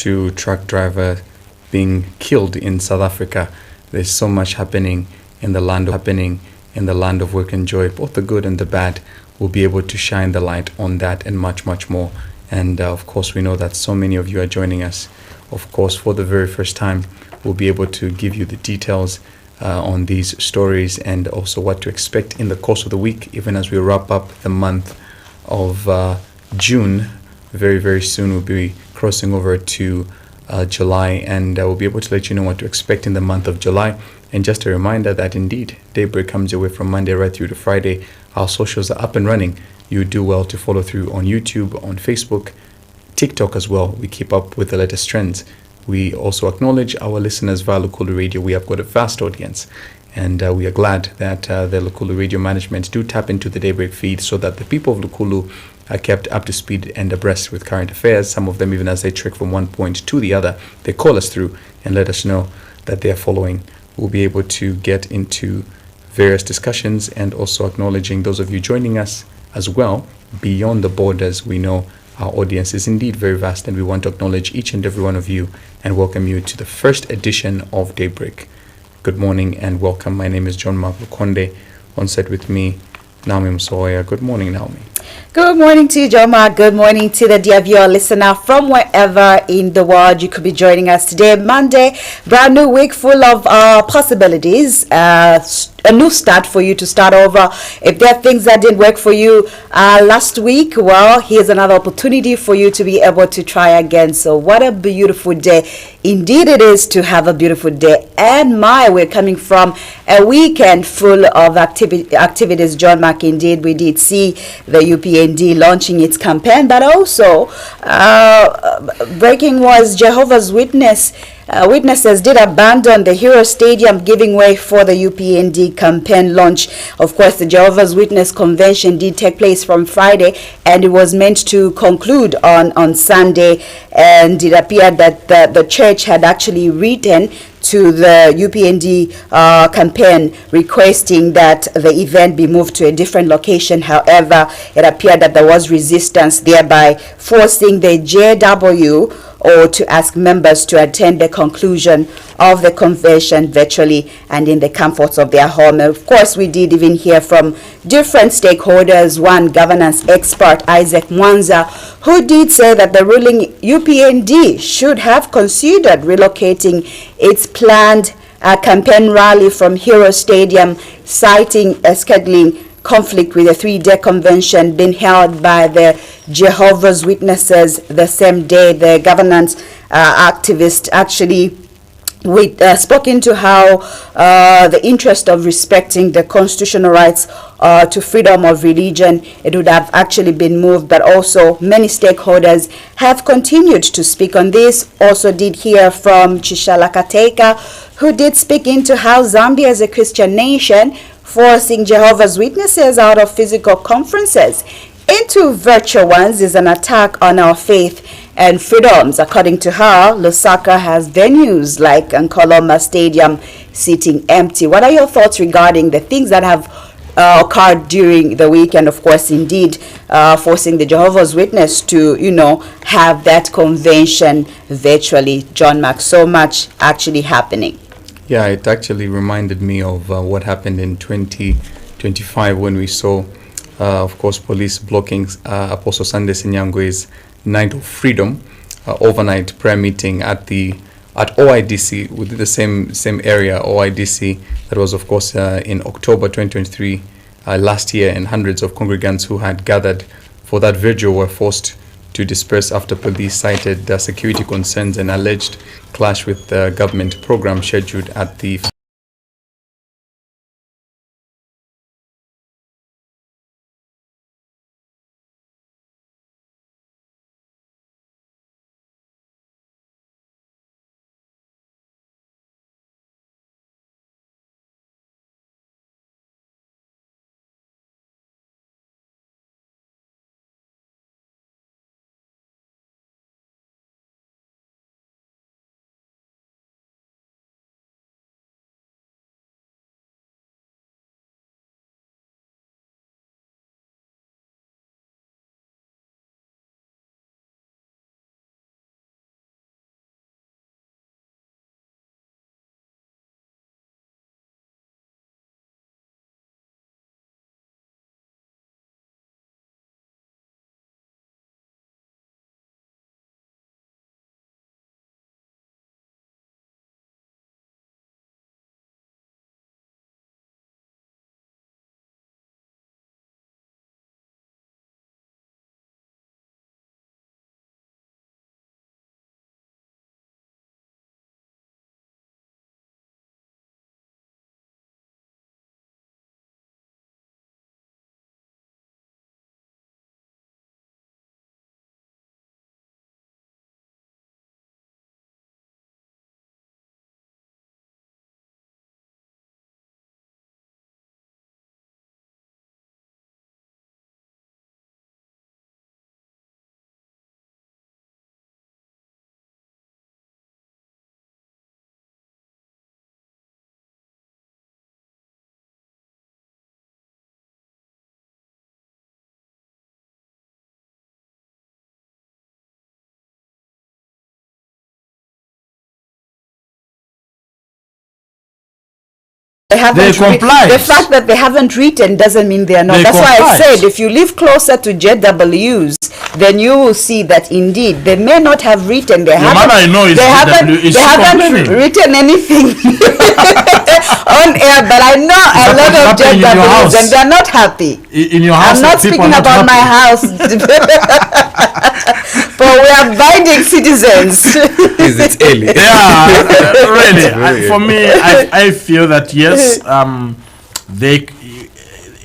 to truck driver being killed in South Africa. There's so much happening in the land of work and joy, both the good and the bad. We'll be able to shine the light on that and much, much more. And of course, we know that so many of you are joining us. Of course, for the very first time, we'll be able to give you the details on these stories and also what to expect in the course of the week, even as we wrap up the month of June. Very, very soon, we'll be crossing over to July, and we'll be able to let you know what to expect in the month of July. And just a reminder that indeed, Daybreak comes your way from Monday right through to Friday. Our socials are up and running. You do well to follow through on YouTube, on Facebook, TikTok as well. We keep up with the latest trends. We also acknowledge our listeners via Lukulu Radio. We have got a vast audience, and we are glad that the Lukulu Radio management do tap into the Daybreak feed so that the people of Lukulu are kept up to speed and abreast with current affairs. Some of them, even as they trek from one point to the other, they call us through and let us know that they are following. We'll be able to get into various discussions and also acknowledging those of you joining us as well beyond the borders. We know our audience is indeed very vast, and we want to acknowledge each and every one of you and welcome you to the first edition of Daybreak. Good morning and welcome. My name is John Mark Lukonde. On set with me, Naomi Msoya. Good morning, Naomi. Good morning to you, Joma. Good morning to the dear viewer listener from wherever in the world you could be joining us today. Monday, brand new week full of possibilities. A new start for you to start over. If there are things that didn't work for you last week, well, here's another opportunity for you to be able to try again. So what a beautiful day. Indeed it is to have a beautiful day. And we're coming from a weekend full of activities. John Mark, indeed, we did see the UPND launching its campaign, but also breaking was Jehovah's Witnesses did abandon the Hero Stadium, giving way for the UPND campaign launch. Of course, the Jehovah's Witness convention did take place from Friday, and it was meant to conclude on Sunday, and it appeared that the church had actually written to the UPND campaign requesting that the event be moved to a different location. However, it appeared that there was resistance, thereby forcing the JW to ask members to attend the conclusion of the convention virtually and in the comforts of their home. And of course, we did even hear from different stakeholders. One governance expert, Isaac Mwanza, who did say that the ruling UPND should have considered relocating its planned campaign rally from Hero Stadium, citing a scheduling conflict with a 3-day convention being held by the Jehovah's Witnesses the same day. The governance activist actually spoke into how the interest of respecting the constitutional rights to freedom of religion, it would have actually been moved, but also many stakeholders have continued to speak on this. Also did hear from Chishala Kateka, who did speak into how Zambia is a Christian nation, forcing Jehovah's Witnesses out of physical conferences into virtual ones is an attack on our faith and freedoms. According to her, Lusaka has venues like Nkoloma Stadium sitting empty. What are your thoughts regarding the things that have occurred during the week, and of course, indeed, forcing the Jehovah's Witness to, have that convention virtually? John Mark, so much actually happening. Yeah, it actually reminded me of what happened in 2025 when we saw, of course, police blocking Apostle Sunday Sinyangwe's Night of Freedom overnight prayer meeting at OIDC, within the same area, OIDC, that was, of course, in October 2023 last year, and hundreds of congregants who had gathered for that vigil were forced to disperse after police cited security concerns and alleged clash with the government program scheduled at the haven't complied. The fact that they haven't written doesn't mean they are not. That's why I said if you live closer to JWs, then you will see that indeed they may not have written. They haven't written anything on air, but I know a lot of JWs and they're not happy. In your house, I'm not speaking about my house. But we are abiding citizens. It's early. Yeah, really. For me, I feel that yes,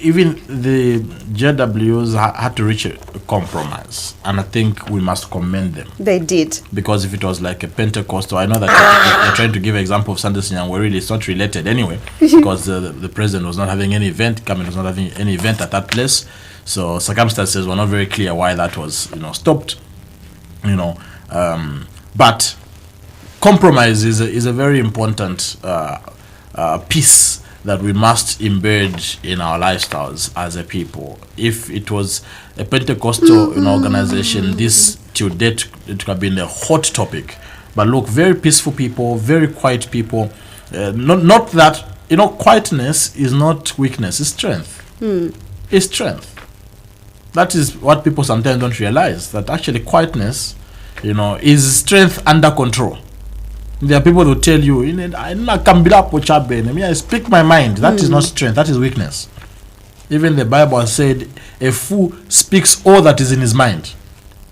even the JWs had to reach a compromise, and I think we must commend them. They did. Because if it was like a Pentecostal, I know that you're trying to give an example of Sunday Sinyangwe, really it's not related anyway, because the president was not having any event, Cameron was not having any event at that place, so circumstances were not very clear why that was, stopped, but compromise is a very important piece that we must embed in our lifestyles as a people. If it was a Pentecostal organization, this till date it could have been a hot topic. But look, very peaceful people, very quiet people. Not that quietness is not weakness; it's strength. It's strength. That is what people sometimes don't realize. That actually quietness, is strength under control. There are people who tell you, I speak my mind. That is not strength, that is weakness. Even the Bible said, a fool speaks all that is in his mind.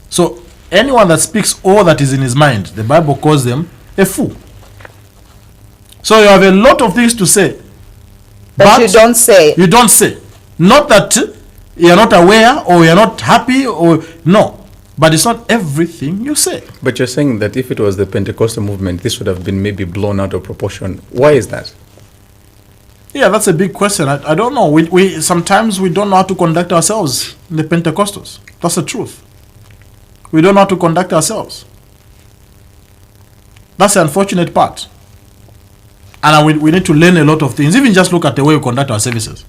So, anyone that speaks all that is in his mind, the Bible calls them a fool. So, you have a lot of things to say. But you don't say. You don't say. Not that you are not aware or you are not happy or no. But it's not everything you say. But you're saying that if it was the Pentecostal movement, this would have been maybe blown out of proportion. Why is that? Yeah, that's a big question. I don't know. We sometimes we don't know how to conduct ourselves in the Pentecostals. That's the truth. We don't know how to conduct ourselves. That's the unfortunate part. And we need to learn a lot of things. Even just look at the way we conduct our services.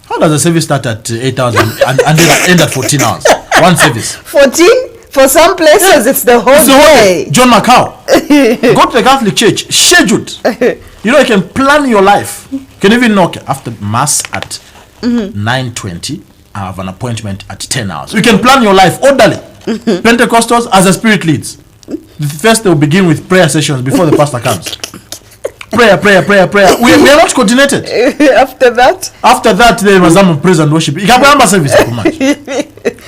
How does a service start at 8 hours and end at 14 hours? One service. 14? For some places, it's the whole day. John Macau. Go to the Catholic Church. Scheduled. You can plan your life. You can even knock after Mass at 9:20. I have an appointment at 10 hours. You can plan your life orderly. Pentecostals, as the Spirit leads. First, they will begin with prayer sessions before the pastor comes. Prayer. We are not coordinated. After that, there was some praise and worship. Service.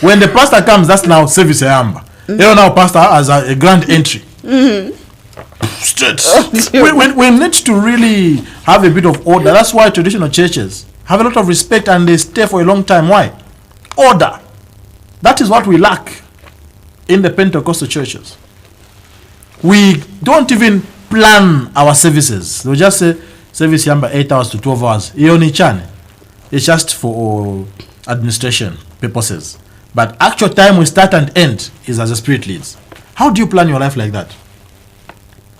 When the pastor comes, that's now service. Now pastor has a grand entry. Straight. We need to really have a bit of order. That's why traditional churches have a lot of respect and they stay for a long time. Why? Order. That is what we lack in the Pentecostal churches. We don't even plan our services. They'll just say service number 8 hours to 12 hours. It's just for administration purposes. But actual time we start and end is as the Spirit leads. How do you plan your life like that?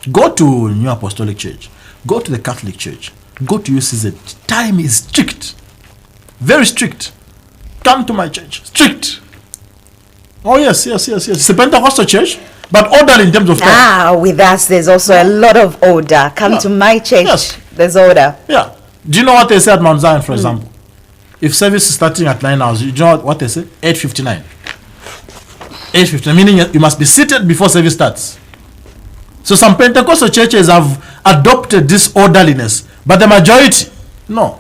Go to New Apostolic Church. Go to the Catholic Church. Go to UCZ. Time is strict. Very strict. Come to my church. Strict. Oh yes. It's a Pentecostal church, but order in terms of time. With us, there's also a lot of order. Come to my church. Yes. There's order. Yeah. Do you know what they say at Mount Zion, for example? If service is starting at 9 hours, you know what they say? 8:59. 8:59, meaning you must be seated before service starts. So some Pentecostal churches have adopted this orderliness, but the majority, no.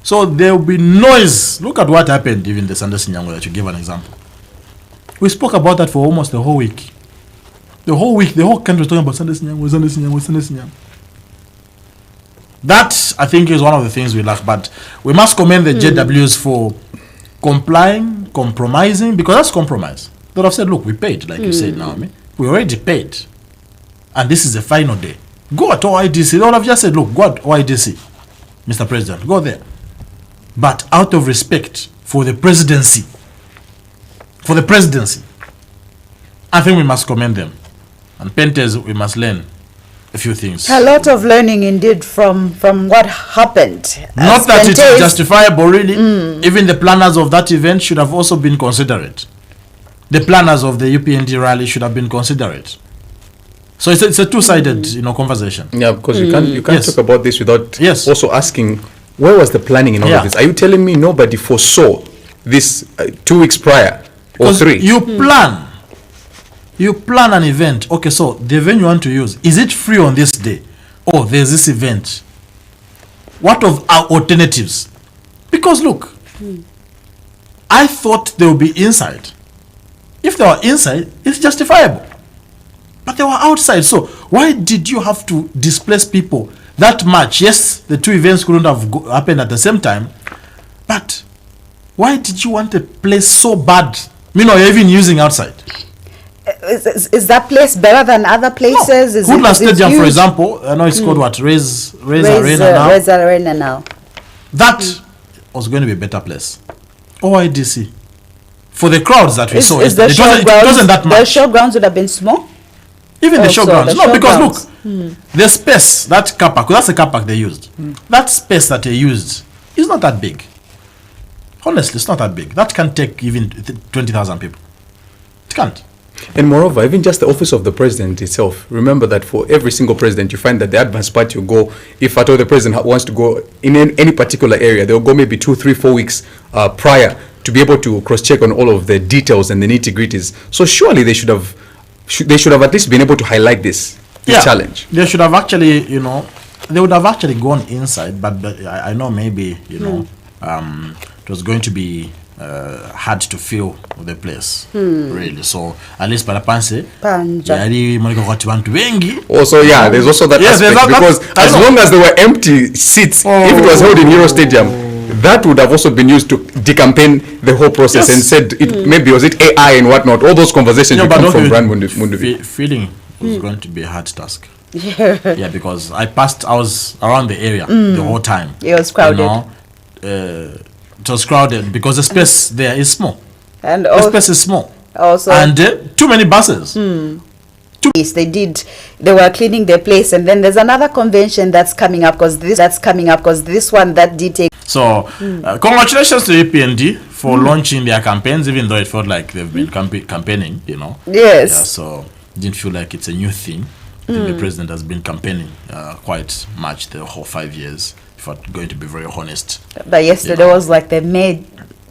So there will be noise. Look at what happened even the Sunday Sinyangwe that you gave an example. We spoke about that for almost the whole week. The whole country was talking about Sunday Sinyangwe. That, I think, is one of the things we lack. But we must commend the JWs for complying, compromising, because that's compromise. They have said, look, we paid, like you said, Naomi. We already paid. And this is the final day. Go at OIDC. They would have just said, look, go at OIDC, Mr. President. Go there. But out of respect for the presidency, I think we must commend them. And Pentes, we must learn a few things. A lot of learning indeed from what happened. Not that it is justifiable, really. Even the planners of that event should have also been considerate. The planners of the UPND rally should have been considerate. So it's a two-sided, conversation. Yeah, because you can't Yes. talk about this without Yes. also asking where was the planning in all Yeah. of this. Are you telling me nobody foresaw this 2 weeks prior or Because 3? you plan an event. Okay, so the event you want to use, is it free on this day? Oh, there's this event. What of our alternatives? Because look, I thought they would be inside. If they were inside, it's justifiable. But they were outside. So why did you have to displace people that much? Yes, the 2 events couldn't have happened at the same time. But why did you want a place so bad? You're even using outside. Is that place better than other places? Is Goodland is it Stadium, for huge? example, I know it's called what? Raise Arena Raise now. Raise Arena now. That was going to be a better place. OIDC. For the crowds that we saw, it wasn't that The much. showgrounds would have been small. Even the Also, showgrounds. the No, because showgrounds. look, the space, that car park, that's the car park they used. That space that they used is not that big. Honestly, it's not that big. That can take even 20,000 people. It can't. And moreover, even just the office of the president itself, remember that for every single president, you find that the advance party will go, if at all the president wants to go in any particular area, they'll go maybe 2, 3, 4 weeks prior to be able to cross-check on all of the details and the nitty-gritties. So surely they should have at least been able to highlight this challenge. They should have actually, they would have actually gone inside, but I know maybe, it was going to be hard to fill the place, really. So at least Parapanse, Panja. Also, there's also that Yes, there's aspect, that- because I as know. long as there were empty seats, if it was held in Euro Stadium, that would have also been used to decampaign the whole process. Yes. And said maybe was it AI and whatnot. All those conversations you come from Brand Munduvi. Feeling was going to be a hard task. Yeah, because I was around the area the whole time. It was crowded. It was crowded because the space there is small. And The space is small. also, And too many buses. yes, they were cleaning their place, and then there's another convention that's coming up because this one that did take. So, congratulations to EPND for launching their campaigns, even though it felt like they've been campaigning, Yes. Yeah, so didn't feel like it's a new thing. I think the president has been campaigning quite much the whole 5 years, if I'm going to be very honest. But yesterday was like the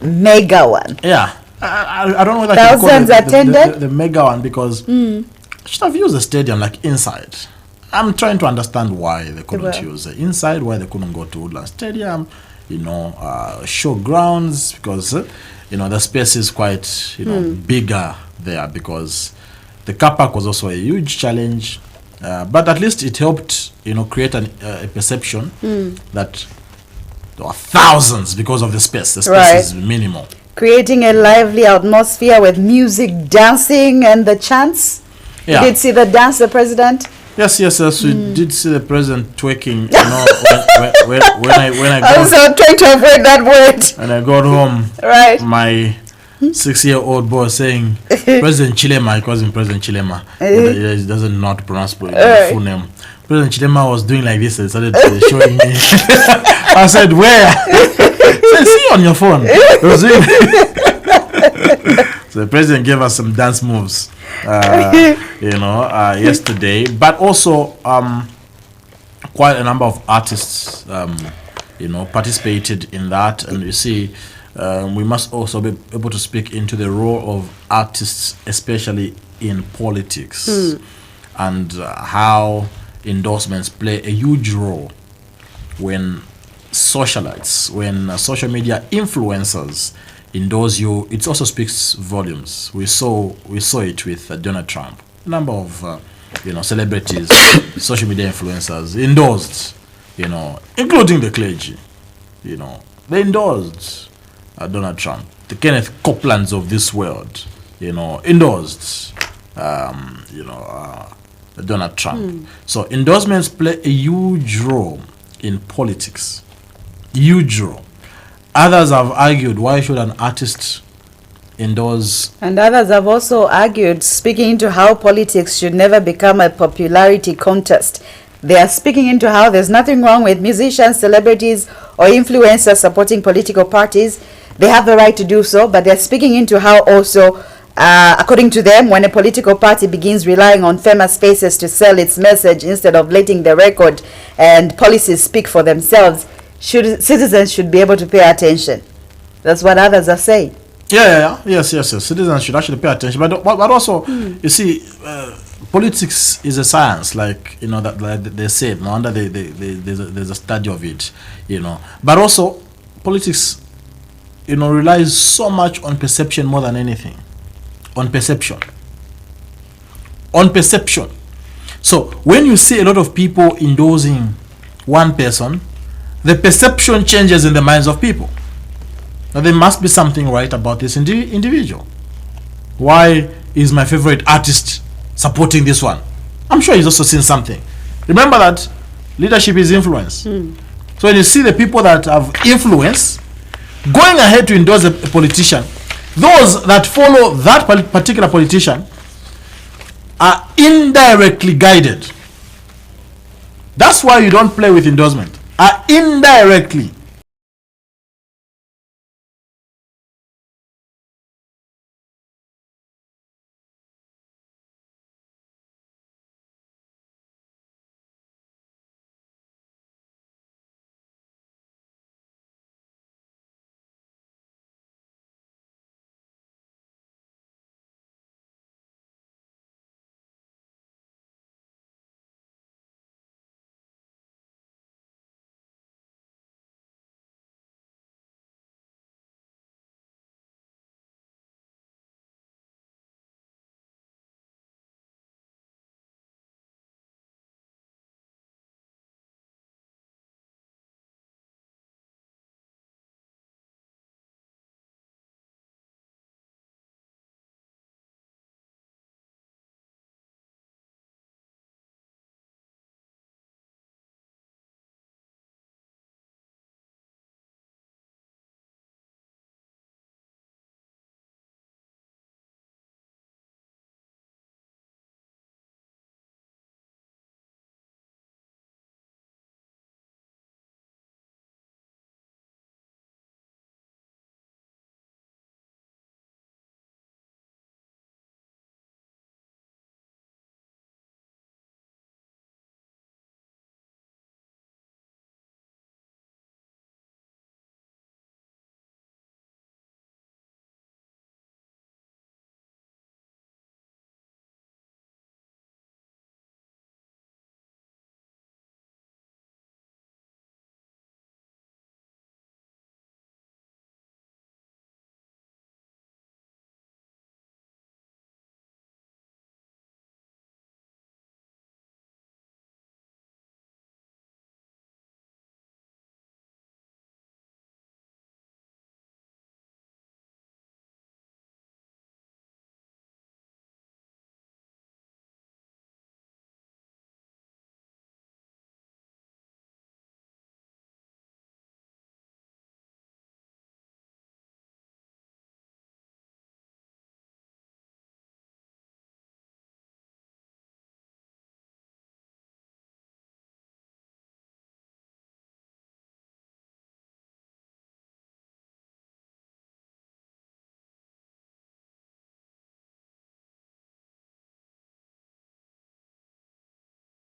mega one. Yeah. I don't know whether Thousands I can call it attended? the mega one, because I should have used the stadium like inside. I'm trying to understand why they couldn't use the inside, why they couldn't go to Woodland Stadium, showgrounds, because the space is quite bigger there, because the car park was also a huge challenge, but at least it helped create a perception that there were thousands because of the space. The space Right. is minimal. Creating a lively atmosphere with music, dancing, and the chants. Yeah. You did see the dance, the president? Yes. We did see the president twerking. When I I was trying to avoid that word. when I got home, Right. my 6-year-old boy saying President Chilema. He calls him President Chilema. He doesn't know how to pronounce the full name. President Chilema was doing like this and started showing me. I said, where? He said, see on your phone. He was doing So the president gave us some dance moves, yesterday. But also, quite a number of artists, participated in that. And you see, we must also be able to speak into the role of artists, especially in politics, and how endorsements play a huge role when socialites, when social media influencers endorse you. It also speaks volumes. We saw it with Donald Trump. A number of celebrities, social media influencers endorsed, including the clergy. They endorsed Donald Trump. The Kenneth Copelands of this world, endorsed Donald Trump. So endorsements play a huge role in politics. Huge role. Others have argued, why should an artist endorse? And others have also argued, speaking into how politics should never become a popularity contest. They are speaking into how there's nothing wrong with musicians, celebrities, or influencers supporting political parties. They have the right to do so, but they're speaking into how also According to them, when a political party begins relying on famous faces to sell its message instead of letting the record and policies speak for themselves, citizens should be able to pay attention. That's what others are saying. Yes. Citizens should actually pay attention, but also, you see, politics is a science, like that they say. No wonder there's a study of it, But also, politics, relies so much on perception more than anything. On perception. So when you see a lot of people endorsing one person, the perception changes in the minds of people. Now there must be something right about this individual. Why is my favorite artist supporting this one? I'm sure he's also seen something. Remember that leadership is influence. So when you see the people that have influence going ahead to endorse a politician, those that follow that particular politician are indirectly guided. That's why you don't play with endorsement. Are indirectly.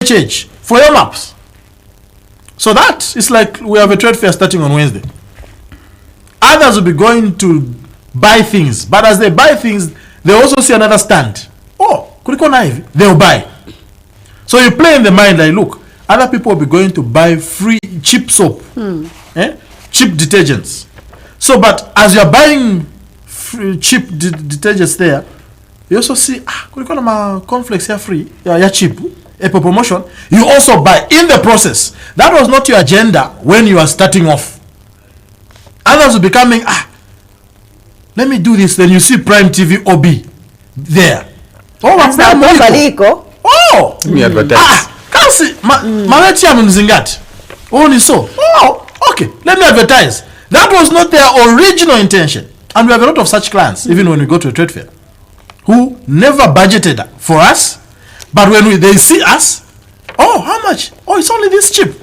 Change for your maps. So that is like we have a trade fair starting on Wednesday. Others will be going to buy things, but as they buy things, they also see another stand. Oh, kuliko na hivi, they'll buy. So you play in the mind like, look, other people will be going to buy free cheap soap, cheap detergents. So, but as you're buying cheap detergents there, you also see kuliko na ma cornflakes here free, yeah cheap. A promotion, you also buy in the process. That was not your agenda when you are starting off. Others will be coming, let me do this. Then you see Prime TV OB there. Oh, what's that? Oh, me advertise. Kasi, maleti ya mzingati. Only so. Oh, okay. Let me advertise. That was not their original intention. And we have a lot of such clients, even when we go to a trade fair, who never budgeted for us. But when they see us, oh, how much? Oh, it's only this cheap.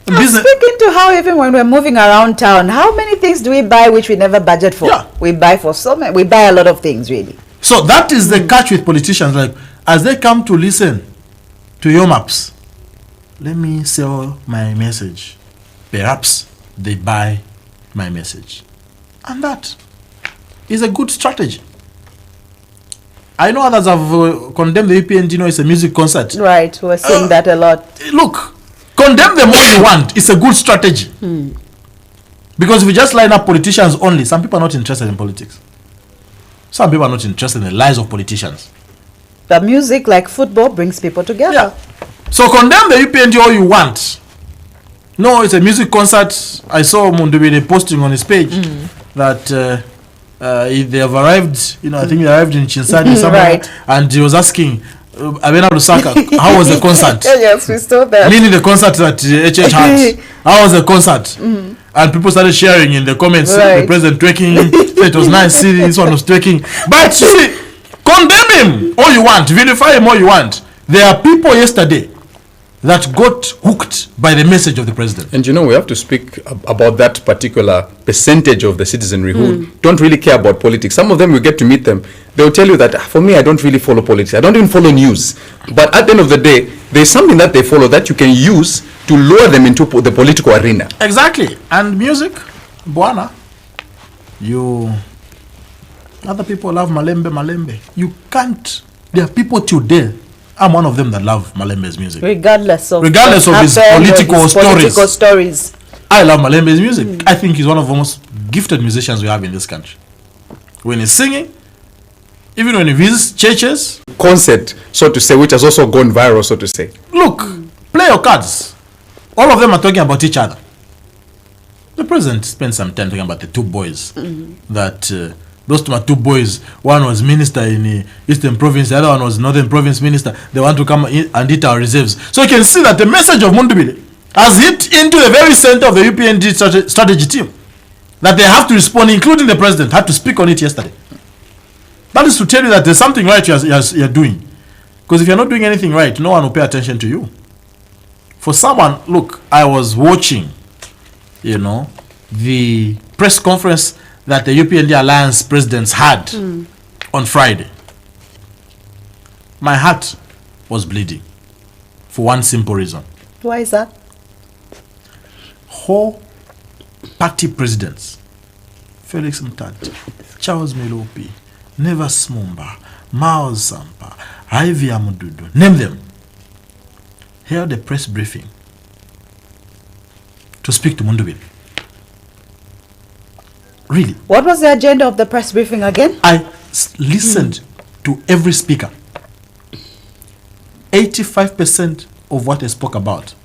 Business. Speaking to how even when we're moving around town, how many things do we buy which we never budget for? Yeah. We buy for so many. We buy a lot of things, really. So that is the catch with politicians. Like, as they come to listen to your maps, let me sell my message. Perhaps they buy my message. And that is a good strategy. I know others have condemned the UPND, it's a music concert. Right, we're seeing that a lot. Look, condemn them all you want. It's a good strategy. Because if you just line up politicians only, some people are not interested in politics. Some people are not interested in the lives of politicians. But music, like football, brings people together. Yeah. So condemn the UPND all you want. No, it's a music concert. I saw Mundubile posting on his page that they have arrived, I think they arrived in Chinsadi somewhere, Right. and he was asking Abena Lusaka, how was the concert? Yes, we saw that. Meaning the concert that HH had. How was the concert? And people started sharing in the comments, Right. the president twerking, it was nice, see this one was twerking. But see, condemn him all you want, vilify him all you want. There are people yesterday that got hooked by the message of the president. And we have to speak about that particular percentage of the citizenry who don't really care about politics. Some of them, we get to meet them, they'll tell you that, for me, I don't really follow politics. I don't even follow news. But at the end of the day, there's something that they follow that you can use to lure them into the political arena. Exactly. And music, Bwana, other people love Malembe. You can't, there are people today, I'm one of them that love Malembe's music. Regardless of his political stories. I love Malembe's music. I think he's one of the most gifted musicians we have in this country. When he's singing, even when he visits churches. Concert, so to say, which has also gone viral, so to say. Look, play your cards. All of them are talking about each other. The president spent some time talking about the two boys. That those two boys, one was minister in Eastern Province, the other one was Northern Province minister. They want to come in and eat our reserves. So you can see that the message of Mundubile has hit into the very center of the UPND strategy team. That they have to respond, including the president, had to speak on it yesterday. That is to tell you that there's something right you're doing. Because if you're not doing anything right, no one will pay attention to you. For someone, look, I was watching, the press conference that the UPND Alliance presidents had on Friday. My heart was bleeding for one simple reason. Why is that? Whole party presidents, Felix Mtati, Charles Melopi, Nevas Mumba, Mao Sampa, Ivy Amududu, name them, held a press briefing to speak to Mundubile. Really. What was the agenda of the press briefing again? I listened to every speaker. 85% of what they spoke about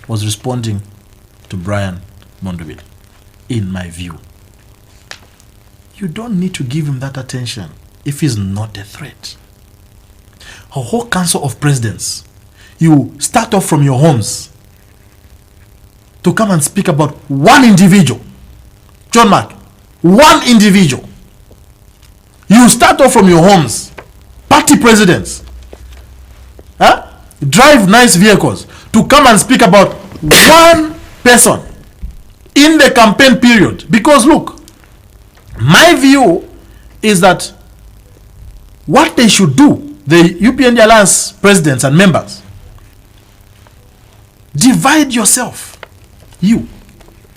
was responding to Brian Mundubile, in my view. You don't need to give him that attention if he's not a threat. A whole council of presidents, you start off from your homes to come and speak about one individual. John Mark, one individual. You start off from your homes, party presidents, drive nice vehicles to come and speak about one person in the campaign period. Because look, my view is that what they should do, the UPND Alliance presidents and members, divide yourself. You,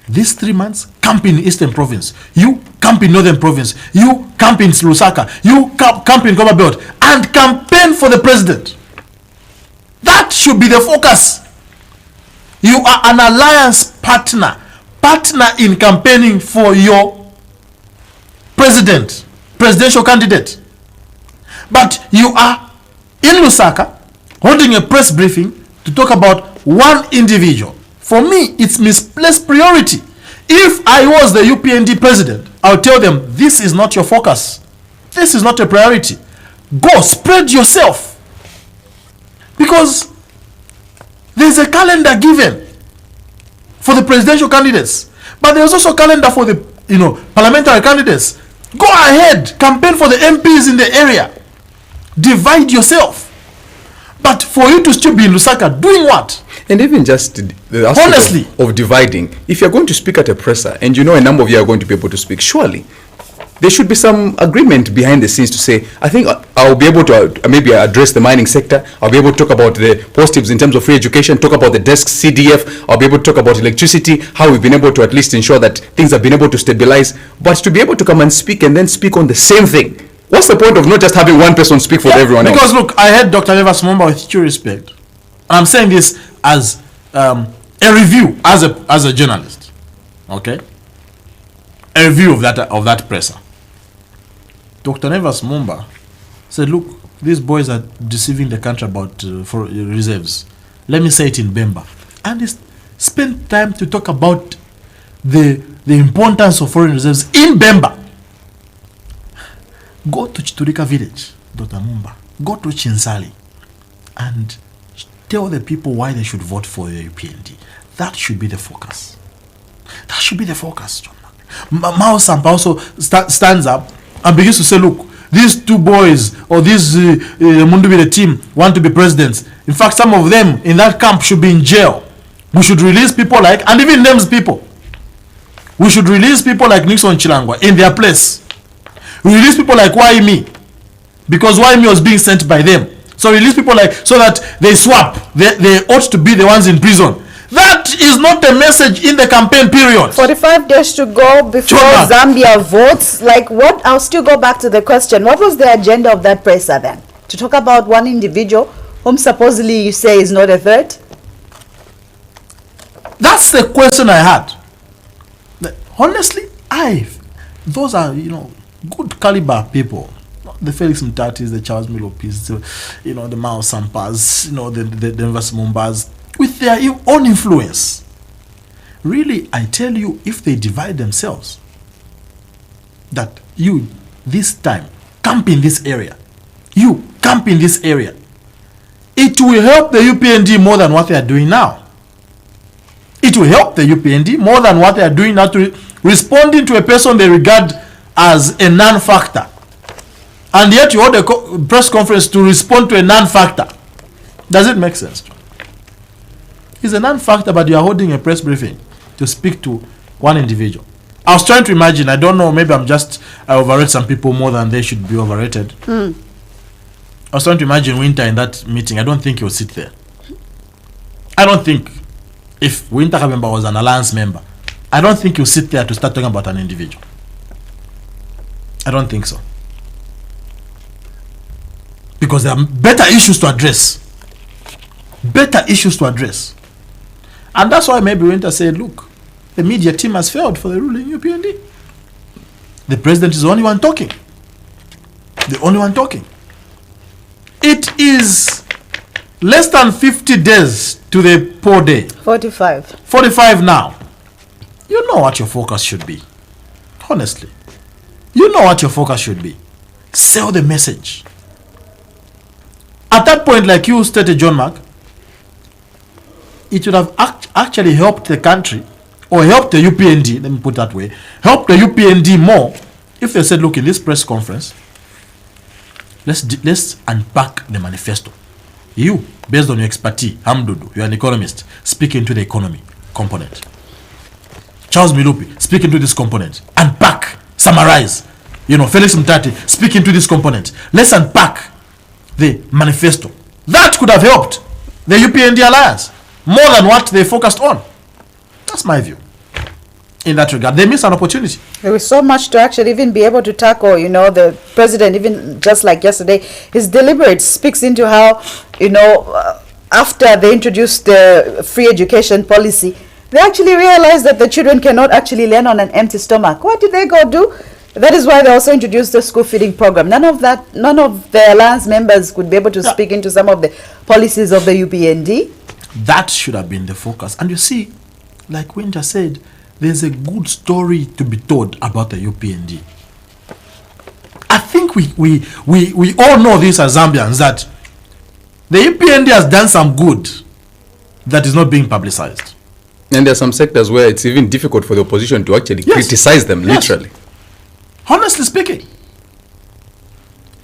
these 3 months, camp in Eastern Province. You camp in Northern Province. You camp in Lusaka. You camp in Goma Belt. And campaign for the president. That should be the focus. You are an alliance partner. Partner in campaigning for your president, presidential candidate. But you are in Lusaka holding a press briefing to talk about one individual. For me, it's misplaced priority. If I was the UPND president, I'll tell them, this is not your focus. This is not a priority. Go, spread yourself. Because there's a calendar given for the presidential candidates. But there's also a calendar for the parliamentary candidates. Go ahead, campaign for the MPs in the area. Divide yourself. But for you to still be in Lusaka doing what? And even just the aspect Honestly. of dividing, if you're going to speak at a presser and you know a number of you are going to be able to speak, surely there should be some agreement behind the scenes to say, I think I'll be able to maybe address the mining sector, I'll be able to talk about the positives in terms of free education, talk about the desk CDF, I'll be able to talk about electricity, how we've been able to at least ensure that things have been able to stabilize. But to be able to come and speak and then speak on the same thing, what's the point of not just having one person speak for everyone else? Because look, I heard Dr. Evans Mumba with due respect. And I'm saying this as a review, as a journalist. Okay? A review of that presser. Dr. Nevas Mumba said, look, these boys are deceiving the country about for reserves. Let me say it in Bemba. And he spent time to talk about the importance of foreign reserves in Bemba. Go to Chiturika village, Dr. Mumba. Go to Chinsali and tell the people why they should vote for the UPND. That should be the focus. That should be the focus, John. Mao Sampa also stands up and begins to say, look, these two boys or these Mundubi, the team, want to be presidents. In fact, some of them in that camp should be in jail. We should release people like, and even names people. We should release people like Nixon Chilangwa in their place. We release people like Waimi, because Waimi was being sent by them. So release people like, so that they swap. They ought to be the ones in prison. That is not a message in the campaign period. 45 days to go before Zambia votes. Like what? I'll still go back to the question. What was the agenda of that presser then? To talk about one individual whom supposedly you say is not a threat? That's the question I had. Honestly, those are, good caliber people. The Felix Mtatis, the Charles Milopis, the Mao Sampas, the Nevas Mumbas, with their own influence. Really, I tell you, if they divide themselves, that you, this time, camp in this area, you camp in this area, it will help the UPND more than what they are doing now. It will help the UPND more than what they are doing now to responding to a person they regard as a non-factor. And yet you hold a press conference to respond to a non-factor. Does it make sense? He's a non-factor, but you are holding a press briefing to speak to one individual. I was trying to imagine, I don't know, maybe I overrate some people more than they should be overrated. I was trying to imagine Winter in that meeting. I don't think he would sit there. I don't think, if Winter Kabemba was an alliance member, I don't think he'll sit there to start talking about an individual. I don't think so. Because there are better issues to address. Better issues to address. And that's why maybe Winter said, look, the media team has failed for the ruling UPND. The president is the only one talking. The only one talking. It is less than 50 days to the poll day. 45. 45 now. You know what your focus should be. Honestly. You know what your focus should be. Sell the message. At that point, like you stated, John Mark, it would have actually helped the country, or helped the UPND, let me put it that way, helped the UPND more if they said, look, in this press conference, let's unpack the manifesto. You, based on your expertise, Hamdudu, you're an economist, speak into the economy component. Charles Milupi, speak into this component. Unpack, summarize. Felix Mtati, speak into this component. Let's unpack the manifesto. That could have helped the UPND alliance more than what they focused on. That's my view. In that regard, they missed an opportunity. There was so much to actually even be able to tackle. The president, even just like yesterday, his deliberate speaks into how, after they introduced the free education policy, they actually realized that the children cannot actually learn on an empty stomach. What did they go do? That is why they also introduced the school feeding program. None of the alliance members could be able to speak into some of the policies of the UPND. That should have been the focus. And you see, like Winter said, there's a good story to be told about the UPND. I think we all know this as Zambians, that the UPND has done some good that is not being publicized. And there are some sectors where it's even difficult for the opposition to actually criticize them, literally. Honestly speaking,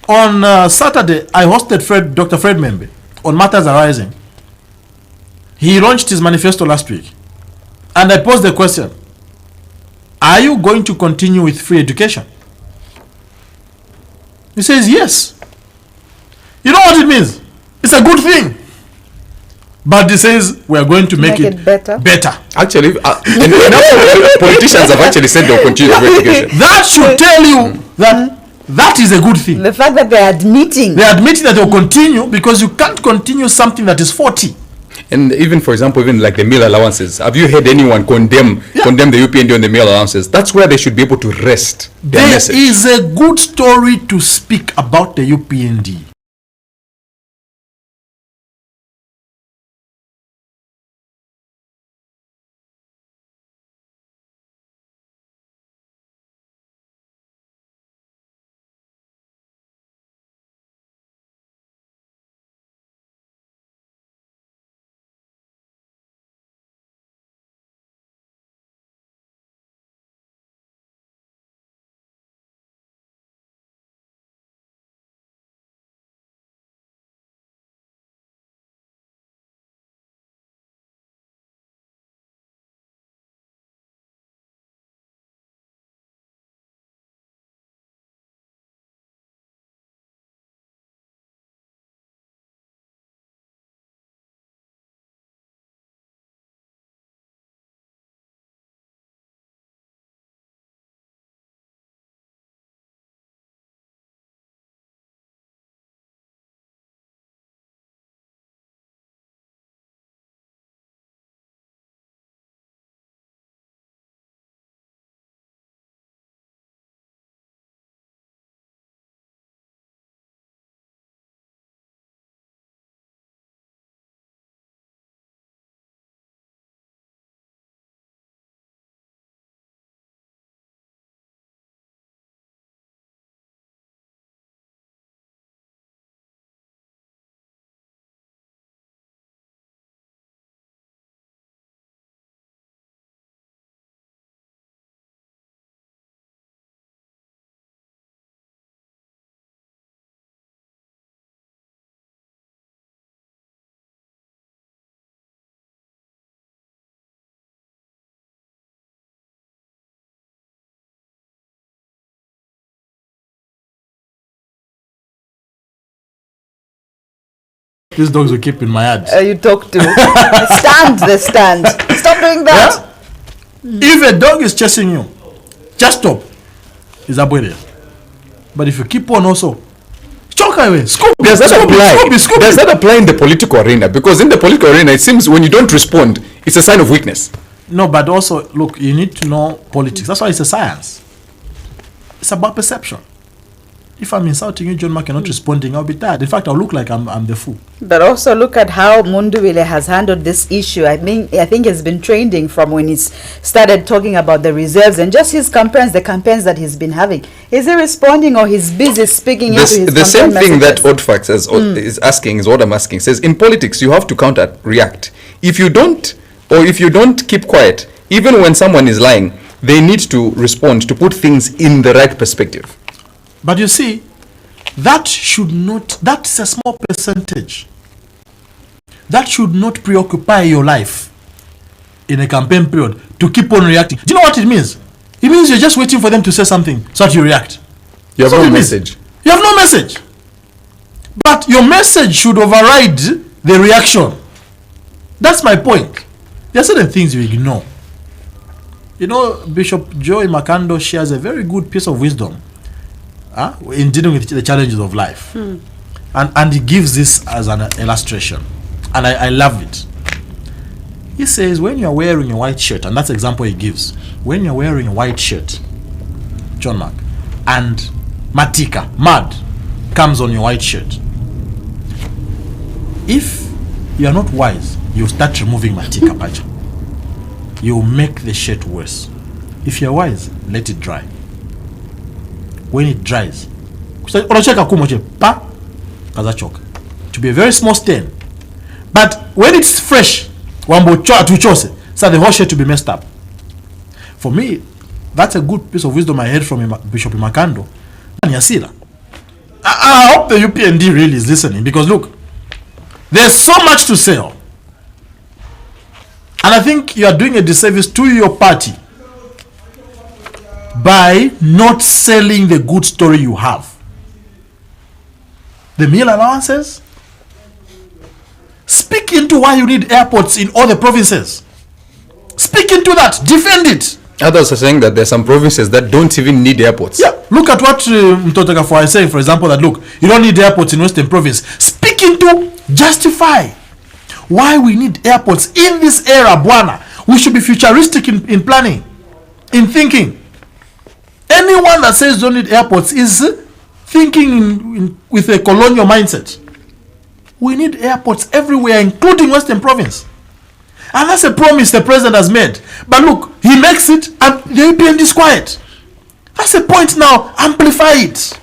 on Saturday, I hosted Dr. Fred Membe on matters arising. He launched his manifesto last week. And I posed the question, are you going to continue with free education? He says yes. You know what it means? It's a good thing. But he says we are going to make it better. Actually, and politicians have actually said they'll continue with free education. That should tell you that that is a good thing. The fact that they're admitting that they'll continue, because you can't continue something that is 40. And even, for example, even like the meal allowances. Have you heard anyone condemn the UPND on the meal allowances? That's where they should be able to rest their message. There is a good story to speak about the UPND. These dogs will keep in my yard. you talk to. Stand. Stop doing that. Yeah? If a dog is chasing you, just stop. It's a bully. But if you keep on also, choke away. Scoop. Does that apply in the political arena? Because in the political arena, it seems when you don't respond, it's a sign of weakness. No, but also, look, you need to know politics. That's why it's a science. It's about perception. If I'm insulting you, John Mark, and not responding, I'll be tired. In fact, I'll look like I'm the fool. But also look at how Munduwile has handled this issue. I think he's been trending from when he's started talking about the reserves and just his campaigns, the campaigns that he's been having. Is he responding, or he's busy speaking into his The same thing messages? that Oddfax is asking is what I'm asking. Says in politics, you have to counter-react. If you don't keep quiet, even when someone is lying, they need to respond to put things in the right perspective. But you see, that's a small percentage. That should not preoccupy your life in a campaign period to keep on reacting. Do you know what it means? It means you're just waiting for them to say something so that you react. You have no message. You have no message. But your message should override the reaction. That's my point. There are certain things you ignore. You know, Bishop Joy Makando shares a very good piece of wisdom in dealing with the challenges of life. And he gives this as an illustration. And I love it. He says, when you're wearing a white shirt, and that's the example he gives, when you're wearing a white shirt, John Mark, and Matika, mud, comes on your white shirt, if you are not wise, you start removing Matika Pacha. You make the shirt worse. If you're wise, let it dry. When it dries, to be a very small stain. But when it's fresh, so the whole shirt to be messed up. For me, that's a good piece of wisdom I heard from Bishop Makando. I hope the UPND really is listening, because look, There's so much to sell. And I think you are doing a disservice to your party by not selling the good story you have. The meal allowances. Speak into why you need airports in all the provinces. Speak into that. Defend it. Others are saying that there's some provinces that don't even need airports. Yeah, look at what Mtotakafu is saying, for example, that look, you don't need airports in Western Province. Speak into, justify why we need airports in this era, Bwana. We should be futuristic in planning, in thinking. Anyone that says don't need airports is thinking with a colonial mindset. We need airports everywhere, including Western Province. And that's a promise the president has made. But look, he makes it and the UPND is quiet. That's the point now. Amplify it.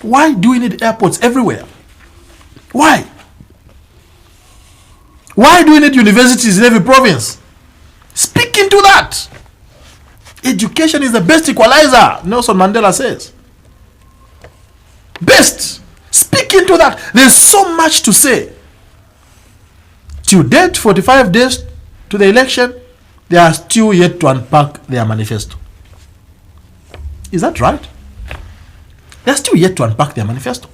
Why do we need airports everywhere? Why? Why do we need universities in every province? Speak into that. Education is the best equalizer, Nelson Mandela says. Best. Speak into that. There's so much to say. To date, 45 days to the election, they are still yet to unpack their manifesto. Is that right? They are still yet to unpack their manifesto.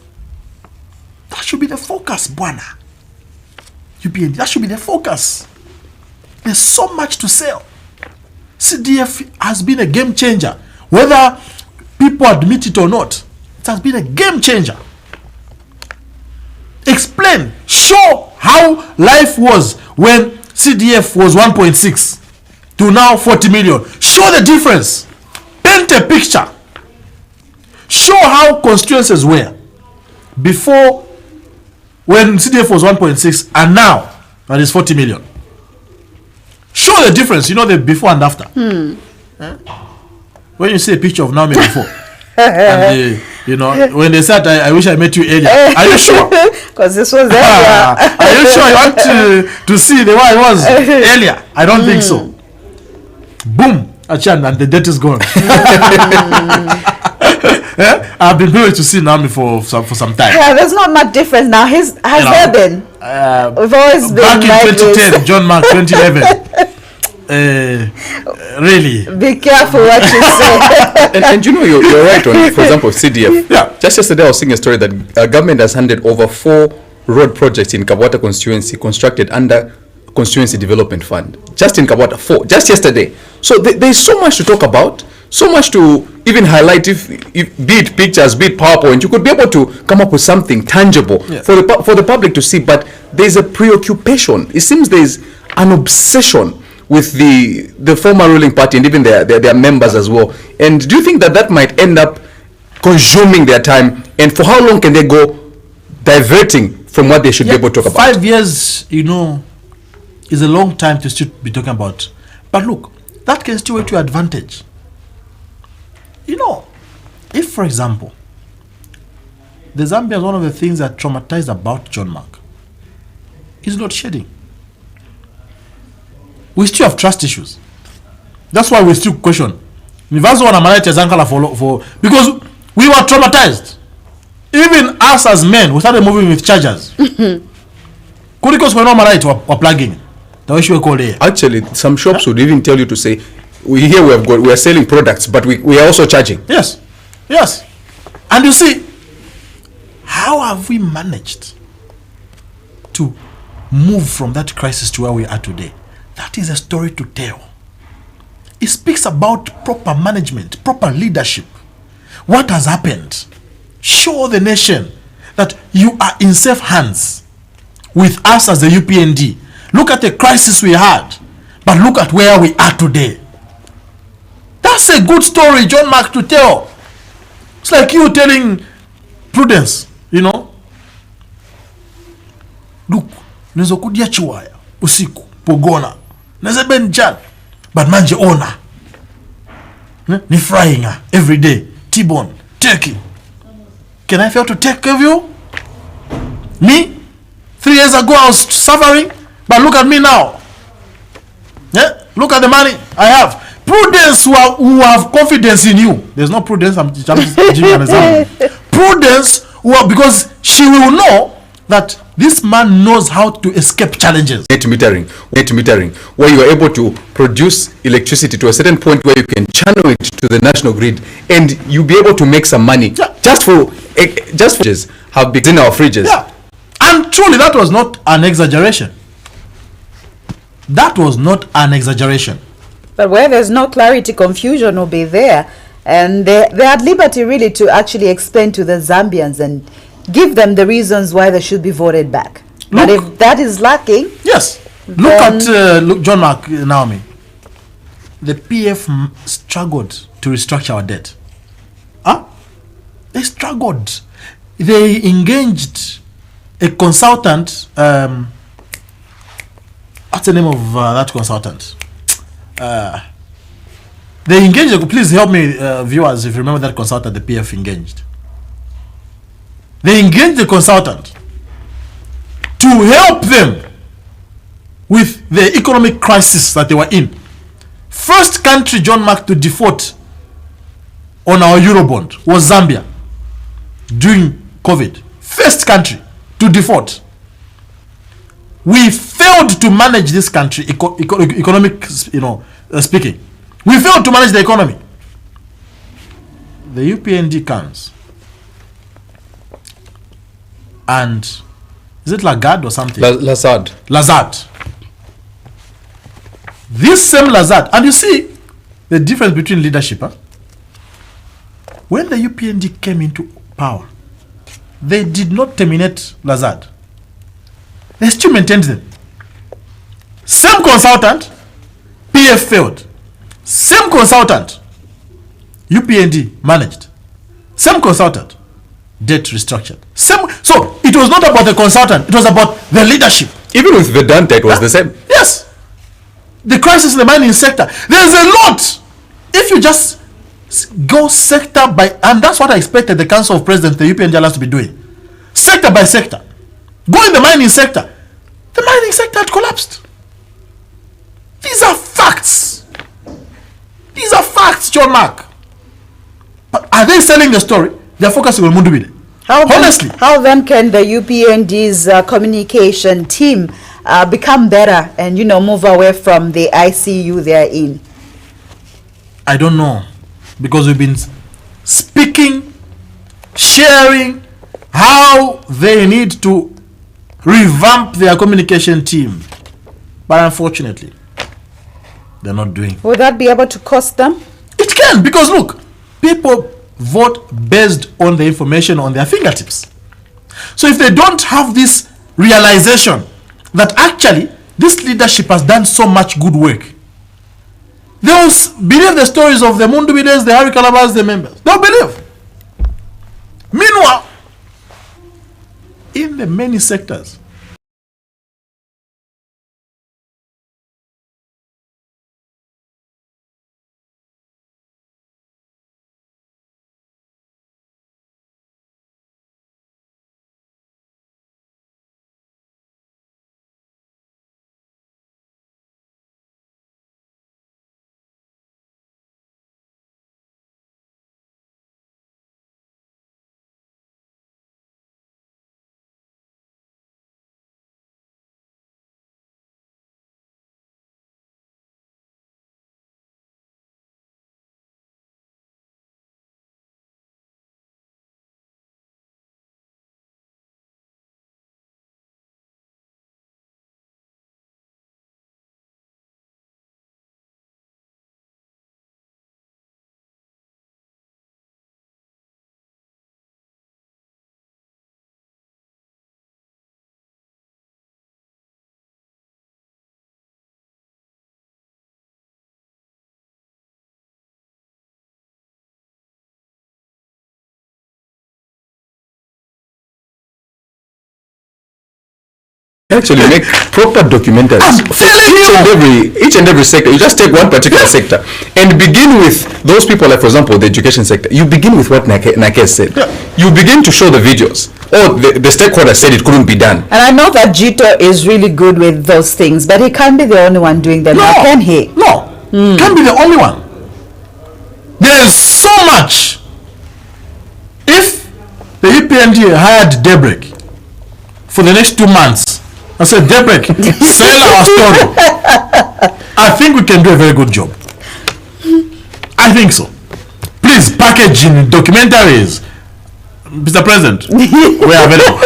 That should be the focus, Bwana. UPND, that should be the focus. There's so much to sell. CDF has been a game changer. Whether people admit it or not, it has been a game changer. Explain, show how life was when CDF was 1.6 to now 40 million. Show the difference. Paint a picture. Show how constituencies were before, when CDF was 1.6 and now that is 40 million. Show the difference, you know, the before and after. When you see a picture of Naomi before and you know, when they said, I wish I met you earlier. Are you sure? Because this was earlier. Are you sure you want to see the way it was earlier? I don't think so. Boom, Achan, and the debt is gone. I've been able to see Naomi for some time. Yeah, there's not much difference now. Has there been? We've always been back in like 2010, this. John Mark 2011. Really. Be careful what you say. And you know, you're right on, for example, CDF. Yeah. Just yesterday I was seeing a story that government has handed over 4 road projects in Kabwata constituency constructed under Constituency Development Fund. Just in Kabwata, 4. Just yesterday. So there's so much to talk about, so much to even highlight, if be it pictures, be it PowerPoint. You could be able to come up with something tangible for the public to see. But there's a preoccupation. It seems there's an obsession with the former ruling party and even their members as well. And do you think that might end up consuming their time? And for how long can they go diverting from what they should be able to talk about? 5 years, you know, is a long time to still be talking about. But look, that can still work to your advantage. You know, if, for example, the Zambia is one of the things that traumatized about John Mark is load shedding. We still have trust issues. That's why we still question. Because we were traumatized. Even us as men, we started moving with chargers. Because we're not we're plugging. Actually, some shops would even tell you to say, we are selling products, but we are also charging. Yes. Yes. And you see, how have we managed to move from that crisis to where we are today? That is a story to tell. It speaks about proper management, proper leadership. What has happened? Show the nation that you are in safe hands with us as the UPND. Look at the crisis we had, but look at where we are today. That's a good story, John Mark, to tell. It's like you telling Prudence, you know. Look, nezo kudia chiwaya, usiku, pogona. Neze ben jan, but manje ona. Ni frying every day. T-bone, turkey. Can I fail to take care of you? Me? 3 years ago I was suffering, but look at me now. Yeah? Look at the money I have. Prudence who have confidence in you. There's no Prudence, I'm giving an example. Prudence because she will know that this man knows how to escape challenges. Net metering, where you are able to produce electricity to a certain point where you can channel it to the national grid, and you'll be able to make some money just for have been in our fridges. Yeah. And truly, that was not an exaggeration. That was not an exaggeration. But where there's no clarity, confusion will be there. And they had liberty really to actually explain to the Zambians and give them the reasons why they should be voted back. But if that is lacking... Yes. Look at John Mark, Naomi. The PF struggled to restructure our debt. Huh? They struggled. They engaged a consultant. What's the name of that consultant? They engaged. Please help me, viewers, if you remember that consultant the PF engaged. They engaged the consultant to help them with the economic crisis that they were in. First country, John Mark, to default on our Eurobond was Zambia during COVID. First country to default. We failed to manage this country, economic, speaking. We failed to manage the economy. The UPND comes, and is it Lagarde or something? Lazard. This same Lazard, and you see the difference between leadership. Huh? When the UPND came into power, they did not terminate Lazard. They still maintained them. Same consultant, PF failed. Same consultant, UPND managed. Same consultant, debt restructured. So it was not about the consultant, it was about the leadership. Even with Vedanta, it was the same. Yes. The crisis in the mining sector. There's a lot. If you just go sector by, and that's what I expected the Council of Presidents, the UPND alliance, to be doing. Sector by sector. Go in the mining sector. The mining sector had collapsed. These are facts. These are facts, John Mark. But are they selling the story? They're focusing on Mundubile. Honestly. How then can the UPND's communication team become better and, move away from the ICU they're in? I don't know. Because we've been speaking, sharing how they need to revamp their communication team. But unfortunately, they're not doing. Would that be able to cost them? It can, because look, people vote based on the information on their fingertips. So if they don't have this realization that actually this leadership has done so much good work, they'll believe the stories of the Mundubiles, the Harry Calabas, the members. They'll believe. Meanwhile, in the many sectors, actually make proper documentaries for each and every sector. You just take one particular sector and begin with those people, like for example the education sector. You begin with what Nakes said. You begin to show the videos. Oh, the stakeholder said it couldn't be done. And I know that Jito is really good with those things, but he can't be the only one doing them. No, can he? No, can't be the only one. There is so much. If the UPND hired Daybreak for the next 2 months. I said, Daybreak, sell our story. I think we can do a very good job. I think so. Please package in documentaries. Mr. President, we are available.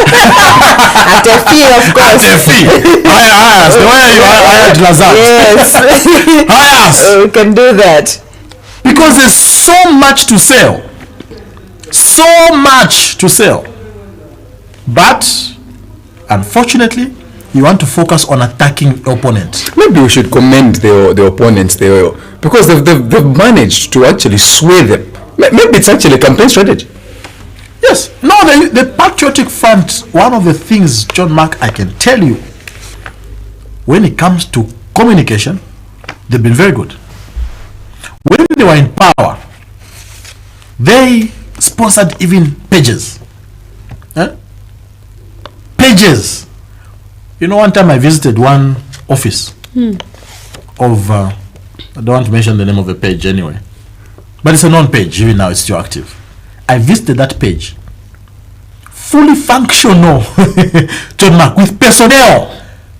At a fee, of course. At a fee. Hire us. The way you hired Lazard. Yes. Hire us. We can do that. Because there's so much to sell. So much to sell. But, unfortunately, you want to focus on attacking opponents. Maybe we should commend the opponents there, because they've managed to actually sway them. Maybe it's actually a campaign strategy. Yes. No, the Patriotic Front, one of the things, John Mark, I can tell you, when it comes to communication, they've been very good. When they were in power, they sponsored even pages. Pages. You know, one time I visited one office of, I don't want to mention the name of the page anyway, but it's a non-page, even now it's still active. I visited that page, fully functional, John Mark, with personnel,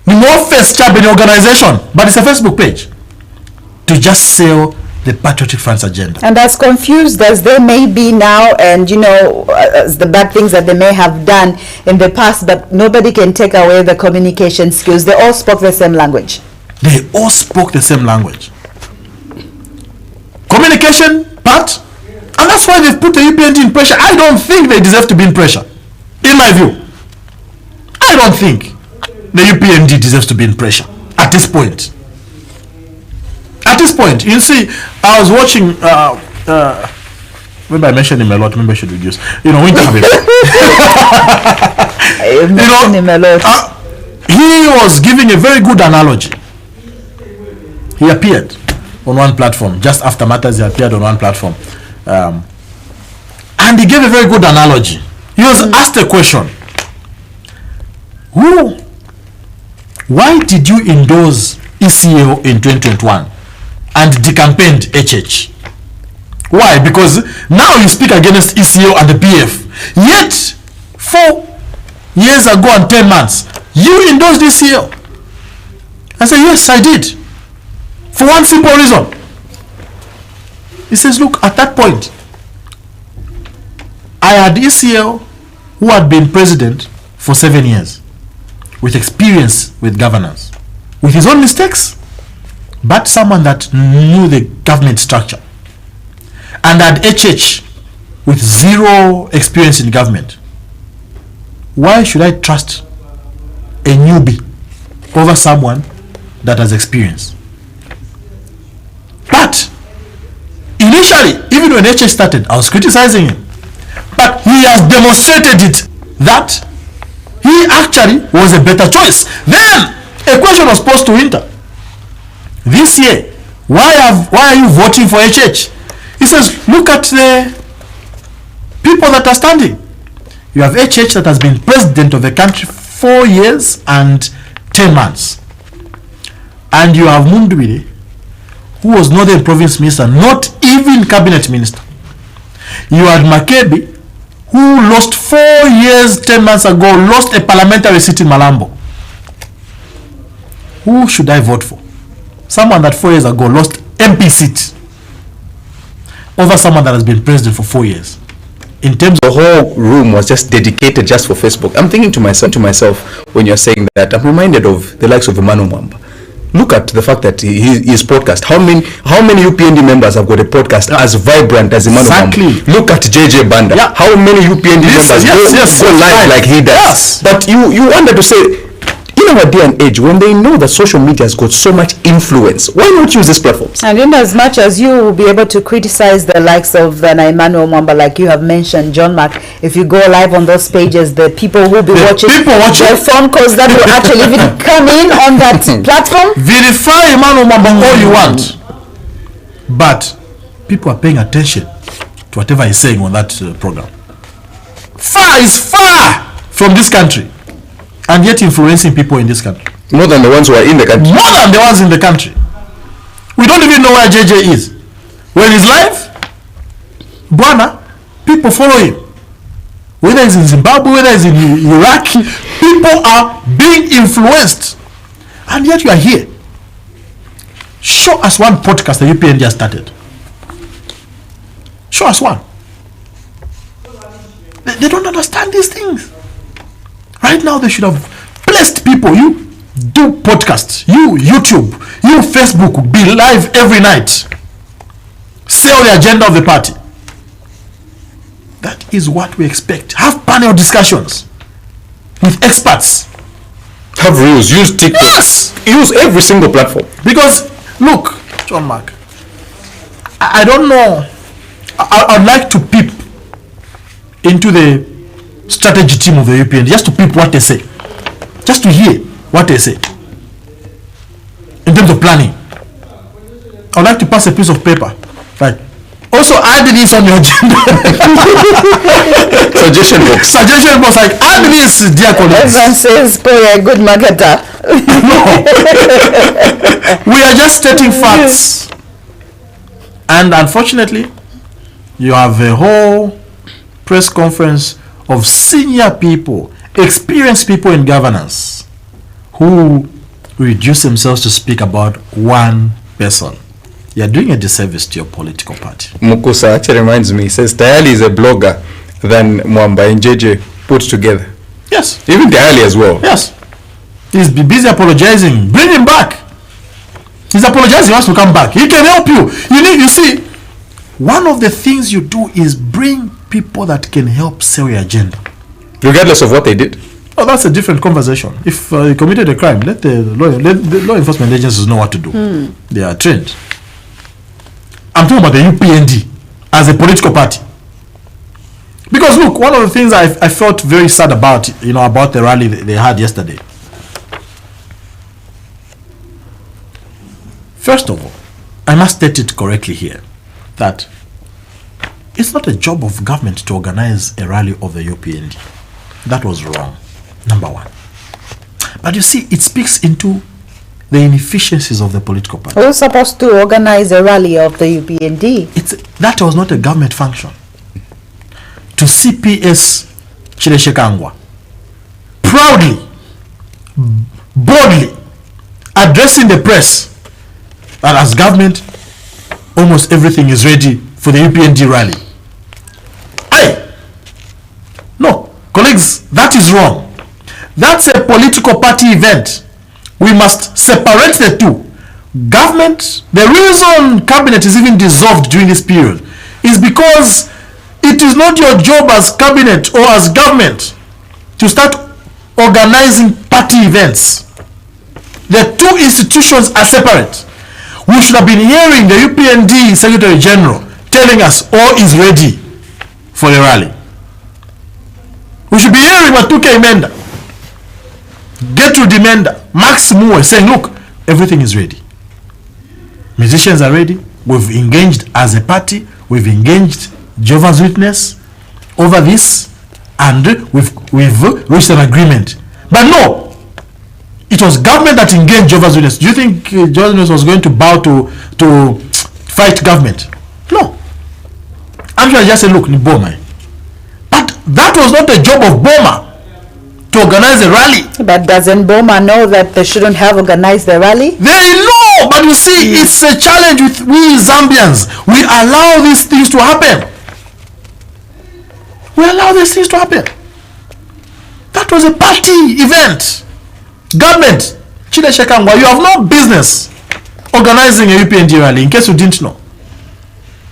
in office, job in the organization, but it's a Facebook page to just sell the Patriotic Front agenda. And as confused as they may be now, and as the bad things that they may have done in the past, but nobody can take away the communication skills. They all spoke the same language. They all spoke the same language. Communication part. And that's why they've put the UPND in pressure. I don't think they deserve to be in pressure. In my view. I don't think the UPND deserves to be in pressure at this point. At this point, you see, I was watching, maybe I mentioned him a lot, maybe I should reduce. Winter Habib. I mentioned him a lot. He was giving a very good analogy. He appeared on one platform, just after Matters, he appeared on one platform. And he gave a very good analogy. He was asked a question. Why did you endorse ECO in 2021 and decampaigned HH? Why? Because now you speak against ECO and the PF. Yet, 4 years ago and 10 months, you endorsed ECO. I said, yes, I did. For one simple reason. He says, look, at that point, I had ECL who had been president for 7 years, with experience with governance, with his own mistakes, but someone that knew the government structure, and had HH with zero experience in government. Why should I trust a newbie over someone that has experience? But initially, even when HH started, I was criticizing him. But he has demonstrated it that he actually was a better choice. Then a question was posed to Winter. This year, why are you voting for HH? He says, look at the people that are standing. You have HH that has been president of the country 4 years and 10 months. And you have Mundubile, who was Northern Province Minister, not even Cabinet Minister. You had Makebi, who lost 4 years, 10 months ago, lost a parliamentary seat in Malambo. Who should I vote for? Someone that 4 years ago lost MP seat over someone that has been president for 4 years. In terms of the whole room was just dedicated just for Facebook. I'm thinking to myself when you're saying that, I'm reminded of the likes of Emmanuel Mwamba. Look at the fact that his podcast. How many UPND members have got a podcast as vibrant as Emmanuel Mwamba? Look at JJ Banda. Yeah. How many UPND members go live like he does? Yes. But you wonder to say, in our day and age, when they know that social media has got so much influence, why not use these platforms? And in as much as you will be able to criticize the likes of Emmanuel Mwamba, like you have mentioned, John Mark, if you go live on those pages, the people who will be watching, the phone calls that will actually even come in on that platform. Verify Emmanuel Mwamba all you want. But people are paying attention to whatever he's saying on that program. Far from this country. And yet influencing people in this country. More than the ones who are in the country. More than the ones in the country. We don't even know where JJ is. When he's live, Bwana, people follow him. Whether he's in Zimbabwe, whether he's in Iraq, People are being influenced. And yet you are here. Show us one podcast the UPND has started. Show us one. They don't understand these things. Right now they should have placed people. You do podcasts, you YouTube, you Facebook, be live every night. Sell the agenda of the party. That is what we expect. Have panel discussions with experts. Have reels, use TikTok. Yes! Use every single platform. Because, look, John Mark, I don't know. I'd like to peep into the strategy team of the UPND, just to peep what they say. Just to hear what they say. In terms of planning. I'd like to pass a piece of paper. Right. Also add this on your agenda. Suggestion box. Suggestion box, like add this, dear colleagues. Everyone says, a good marketer. No. We are just stating facts. And unfortunately, you have a whole press conference of senior people, experienced people in governance, who reduce themselves to speak about one person. You are doing a disservice to your political party. Mukusa actually reminds me, he says Tayali is a blogger than Mwamba and JJ put together. Yes. Even Tayali as well. Yes. He's busy apologizing. Bring him back. He's apologizing, he wants to come back. He can help you. You see, one of the things you do is bring people that can help sell your agenda. Regardless of what they did. Oh, that's a different conversation. If you committed a crime, let the law enforcement agencies know what to do. They are trained. I'm talking about the UPND as a political party. Because look, one of the things I felt very sad about, about the rally they had yesterday. First of all, I must state it correctly here, that it's not a job of government to organize a rally of the UPND. That was wrong, number one. But you see, it speaks into the inefficiencies of the political party. Who's supposed to organize a rally of the UPND? That was not a government function. To CPS Chileshekangwa proudly, boldly addressing the press that as government, almost everything is ready for the UPND rally. No, colleagues, that is wrong. That's a political party event. We must separate the two. Government, the reason cabinet is even dissolved during this period is because it is not your job as cabinet or as government to start organizing party events. The two institutions are separate. We should have been hearing the UPND Secretary General telling us all is ready for the rally. We should be hearing Matuke Imenda, Gertrude Imenda, Max Moore saying, look, everything is ready. Musicians are ready. We've engaged as a party. We've engaged Jehovah's Witness over this, and we've reached an agreement. But no, it was government that engaged Jehovah's Witness. Do you think Jehovah's Witness was going to bow to fight government? No. Actually, I just said, look, ni Boma. But that was not the job of Boma to organize a rally. But doesn't Boma know that they shouldn't have organized the rally? They know, but you see, it's a challenge with we Zambians. We allow these things to happen. We allow these things to happen. That was a party event. Government, Chileshekangwa, you have no business organizing a UPND rally, in case you didn't know.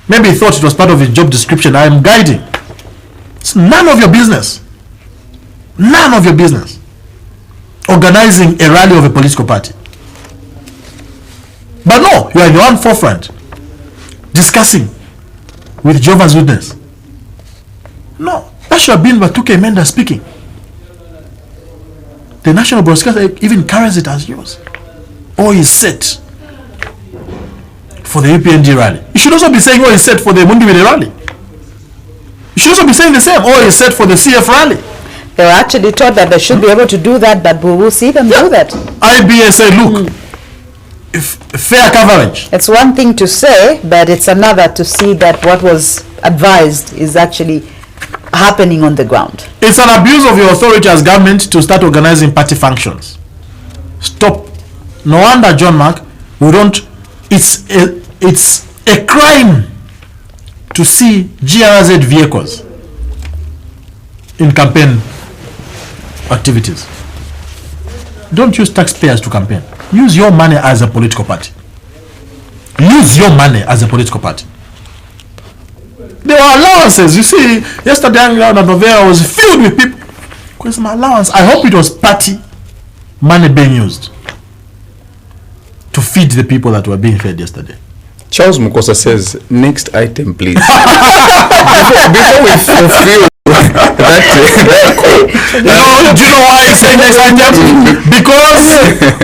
Maybe you thought it was part of his job description. I am guiding. It's none of your business. None of your business. Organizing a rally of a political party. But no, you are in your own forefront. Discussing with Jehovah's Witness. No, that should have been Matuke Imenda speaking. The national broadcaster even carries it as news. All is set for the UPND rally. You should also be saying all is set for the Mundiwile rally. You should also be saying the same. All is set for the CF rally. They were actually told that they should be able to do that, but we will see them do that. IBA said, look, if fair coverage. It's one thing to say, but it's another to see that what was advised is actually happening on the ground. It's an abuse of your authority as government to start organizing party functions. Stop. No wonder, John Mark, we don't. It's a crime to see GRZ vehicles in campaign activities. Don't use taxpayers to campaign. Use your money as a political party. Use your money as a political party. There were allowances. You see, yesterday Anglian Novera was filled with people. Because my allowance, I hope it was party money being used to feed the people that were being fed yesterday. Charles Mukosa says, next item, please. before we fulfill do you know why he's saying next item? Because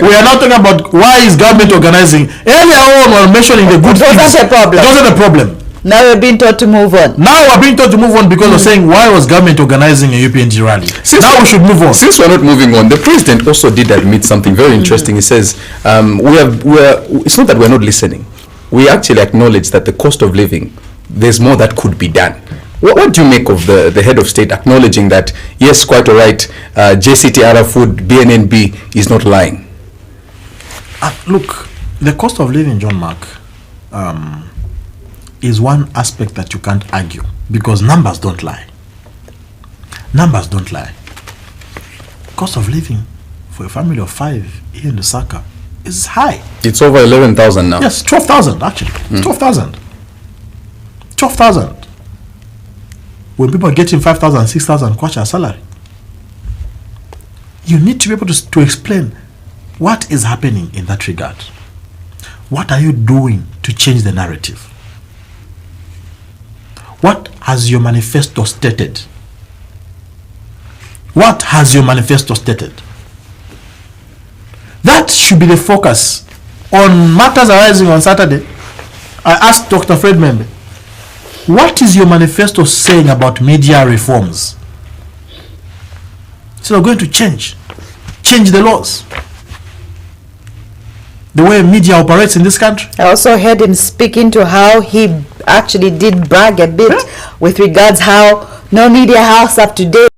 we are now talking about why is government organizing. Earlier on, we were mentioning the good things. It wasn't a problem. It wasn't a problem. Now we're being told to move on. Now we're being told to move on because we're saying why was government organizing a UPND rally? Now we should move on. Since we're not moving on, the president also did admit something very interesting. He says, it's not that we're not listening. We actually acknowledge that the cost of living, there's more that could be done. What do you make of the head of state acknowledging that, yes, quite all right, JCT Arab Food, BNNB is not lying? Look, the cost of living, John Mark, is one aspect that you can't argue because numbers don't lie. Numbers don't lie. Cost of living for a family of 5 here in Lusaka is high. It's over 11,000 now. Yes, 12,000 actually. 12,000. 12,000. When people are getting 5,000, 6,000 kwacha salary, you need to be able to explain what is happening in that regard. What are you doing to change the narrative? What has your manifesto stated? What has your manifesto stated? That should be the focus. On matters arising on Saturday, I asked Dr. Fred Membe, what is your manifesto saying about media reforms? So we're going to change the laws, the way media operates in this country. I also heard him speaking to how he actually did brag a bit with regards how no media house up to date.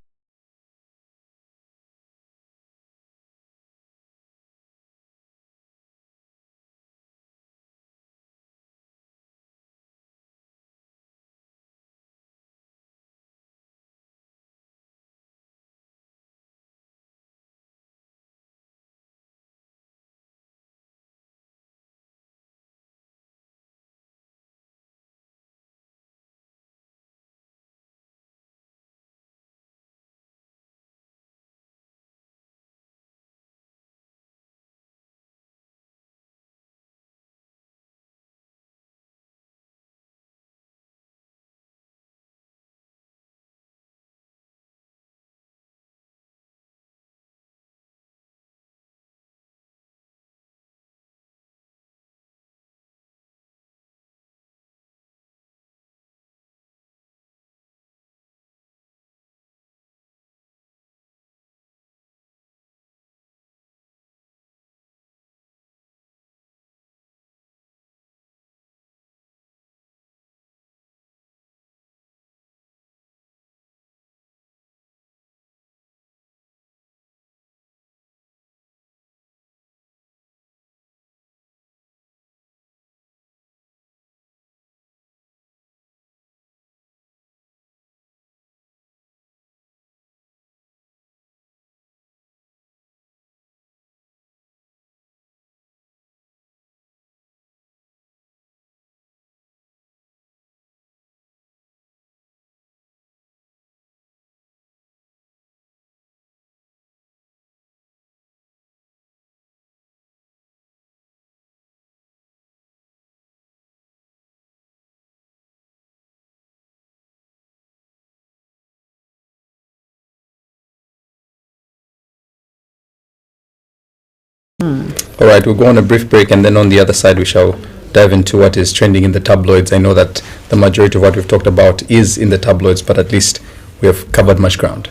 All right, we'll go on a brief break, and then on the other side we shall dive into what is trending in the tabloids. I know that the majority of what we've talked about is in the tabloids, but at least we have covered much ground.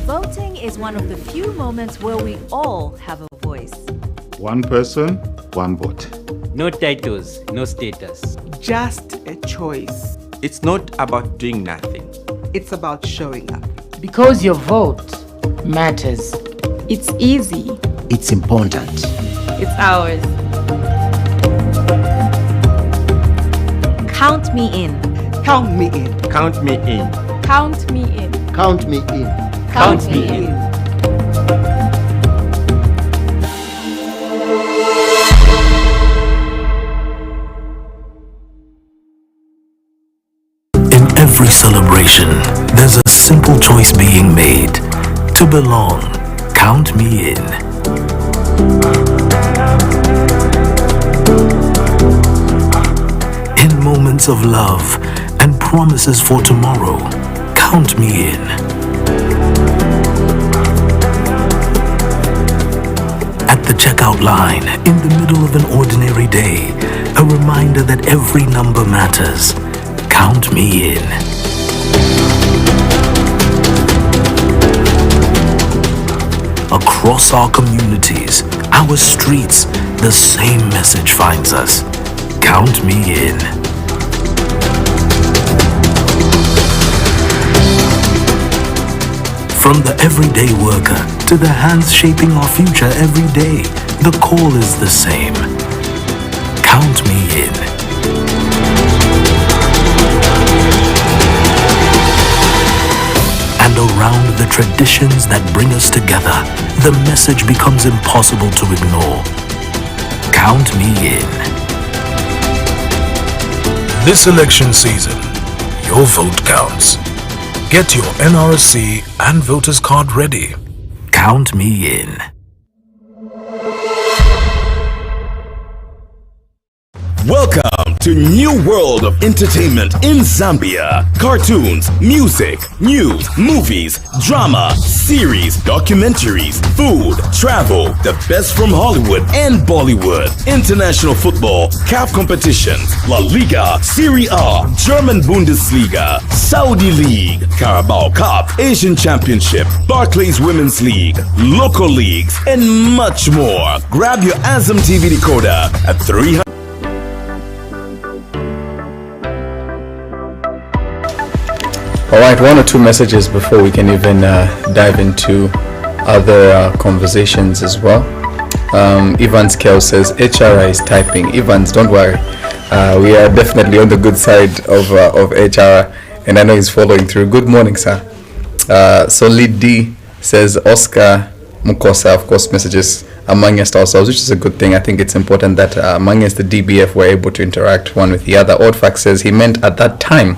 Voting is one of the few moments where we all have a voice. One person, one vote. No titles, no status. Just a choice. It's not about doing nothing. It's about showing up. Because your vote matters. It's easy. It's important. It's ours. Count me in. Count me in. Count me in. Count me in. Count me in. Count me in. In every celebration, there's a simple choice being made. To belong, count me in. In moments of love and promises for tomorrow, count me in. At the checkout line, in the middle of an ordinary day, a reminder that every number matters. Count me in. Across our communities, our streets, the same message finds us. Count me in. From the everyday worker to the hands shaping our future every day, the call is the same. Count me in. And around the traditions that bring us together, the message becomes impossible to ignore. Count me in. This election season, your vote counts. Get your NRSC and voters card ready. Count me in. Welcome to New World of Entertainment in Zambia. Cartoons, music, news, movies, drama, series, documentaries, food, travel, the best from Hollywood and Bollywood, international football, CAF competitions, La Liga, Serie A, German Bundesliga, Saudi League, Carabao Cup, Asian Championship, Barclays Women's League, local leagues, and much more. Grab your Azam TV decoder at 300. All right, one or two messages before we can even dive into other conversations as well. Evans Kel says HRI is typing. Evans, don't worry. We are definitely on the good side of HR, and I know he's following through. Good morning, sir. Solid D says Oscar Mukosa, of course, messages amongst ourselves, which is a good thing. I think it's important that amongst the DBF we're able to interact one with the other. Oldfax says he meant at that time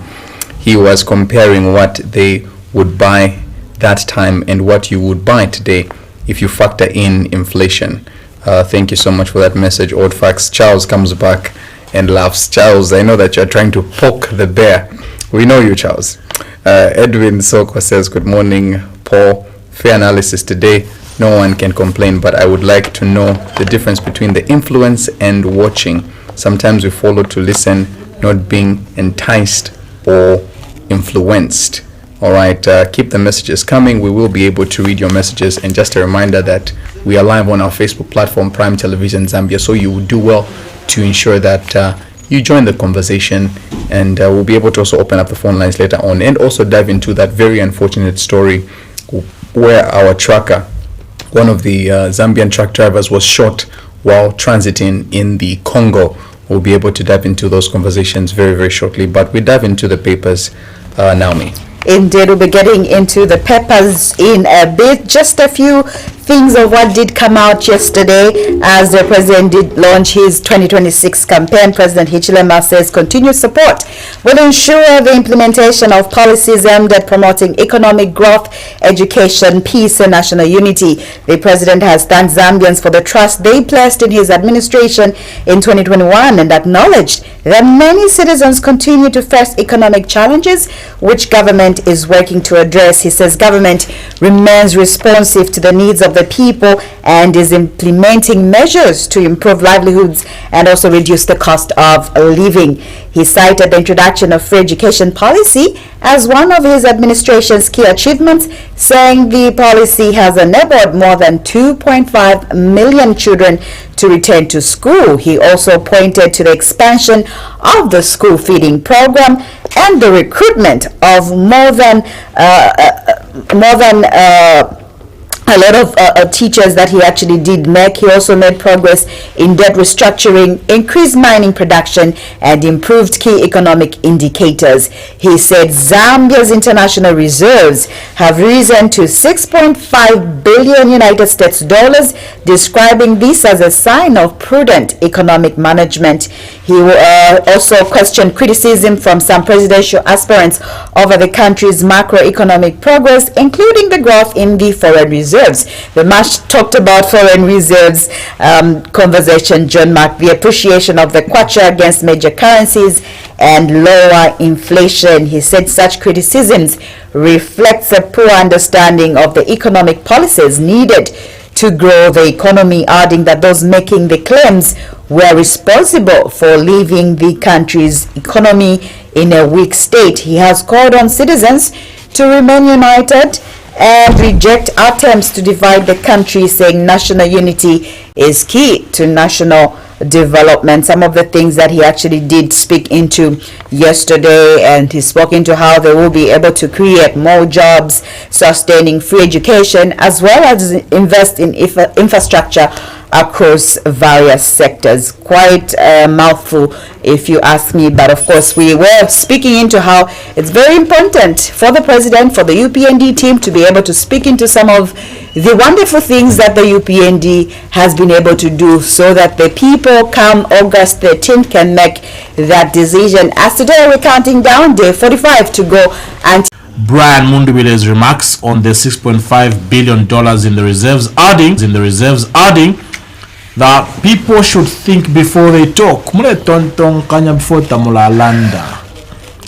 he was comparing what they would buy that time and what you would buy today if you factor in inflation. Thank you so much for that message, Oldfax. Charles comes back and laughs. Charles, I know that you're trying to poke the bear. We know you, Charles. Edwin Soko says, good morning, Paul. Fair analysis today. No one can complain, but I would like to know the difference between the influence and watching. Sometimes we follow to listen, not being enticed or influenced. All right, keep the messages coming. We will be able to read your messages. And just a reminder that we are live on our Facebook platform, Prime Television Zambia, so you would do well to ensure that you join the conversation, and we'll be able to also open up the phone lines later on and also dive into that very unfortunate story where our trucker, one of the Zambian truck drivers, was shot while transiting in the Congo. We'll be able to dive into those conversations very, very shortly, but we dive into the papers, Naomi. Indeed, we'll be getting into the papers in a bit. Just a few things of what did come out yesterday as the president did launch his 2026 campaign. President Hichilema says continued support will ensure the implementation of policies aimed at promoting economic growth, education, peace, and national unity. The president has thanked Zambians for the trust they placed in his administration in 2021 and acknowledged that many citizens continue to face economic challenges, which government is working to address. He says government remains responsive to the needs of the people and is implementing measures to improve livelihoods and also reduce the cost of living. He cited the introduction of free education policy as one of his administration's key achievements, saying the policy has enabled more than 2.5 million children to return to school. He also pointed to the expansion of the school feeding program and the recruitment of more than a lot of teachers that he actually did make. He also made progress in debt restructuring, increased mining production, and improved key economic indicators. He said Zambia's international reserves have risen to 6.5 billion United States dollars, describing this as a sign of prudent economic management. He also questioned criticism from some presidential aspirants over the country's macroeconomic progress, including the growth in the foreign reserves. The much talked about foreign reserves conversation, John marked the appreciation of the kwacha against major currencies and lower inflation. He said such criticisms reflects a poor understanding of the economic policies needed to grow the economy, adding that those making the claims were responsible for leaving the country's economy in a weak state. He has called on citizens to remain united and reject attempts to divide the country, saying national unity is key to national development. Some of the things that he actually did speak into yesterday, and he spoke into how they will be able to create more jobs, sustaining free education, as well as invest in infrastructure across various sectors. Quite a mouthful, if you ask me, but of course we were speaking into how it's very important for the president, for the UPND team to be able to speak into some of the wonderful things that the UPND has been able to do, so that the people come August 13th can make that decision. As today we're counting down day 45 to go. And Brian Mundubile's remarks on the $6.5 billion in the reserves, adding that people should think before they talk.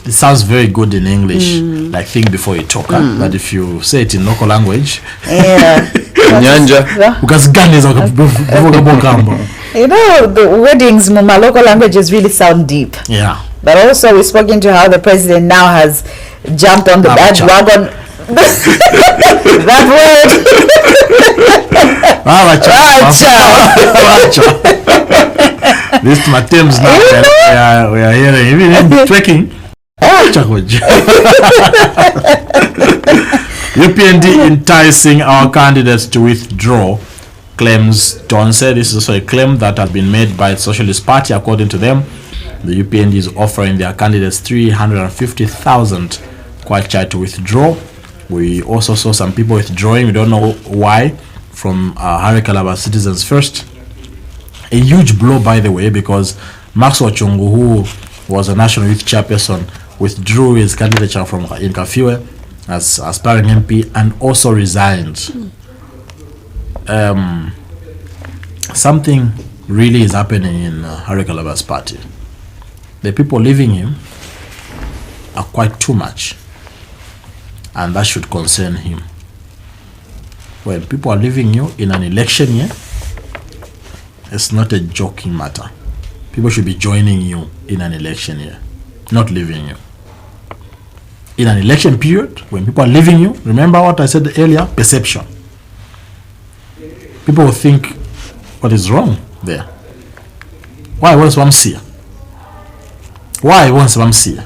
It sounds very good in English, like think before you talk, but if you say it in local language, you know, the wordings in my local languages really sound deep. Yeah. But also we spoke into how the president now has jumped on the bandwagon. That word. This my terms now. We are hearing even in trekking. UPND enticing our candidates to withdraw, claims Tonse. This is also a claim that has been made by the Socialist Party. According to them, the UPND is offering their candidates 350,000 kwacha to withdraw. We also saw some people withdrawing. We don't know why, from Harry Calabar Citizens First. A huge blow, by the way, because Max Wachungu, who was a national youth chairperson, withdrew his candidature from Inkafiwe as aspiring MP and also resigned. Something really is happening in Harry Calabar's party. The people leaving him are quite too much, and that should concern him. When people are leaving you in an election year, it's not a joking matter. People should be joining you in an election year, not leaving you. In an election period, when people are leaving you, remember what I said earlier, perception. People will think, what is wrong there? Why was Wamsia? Why was Wamsia?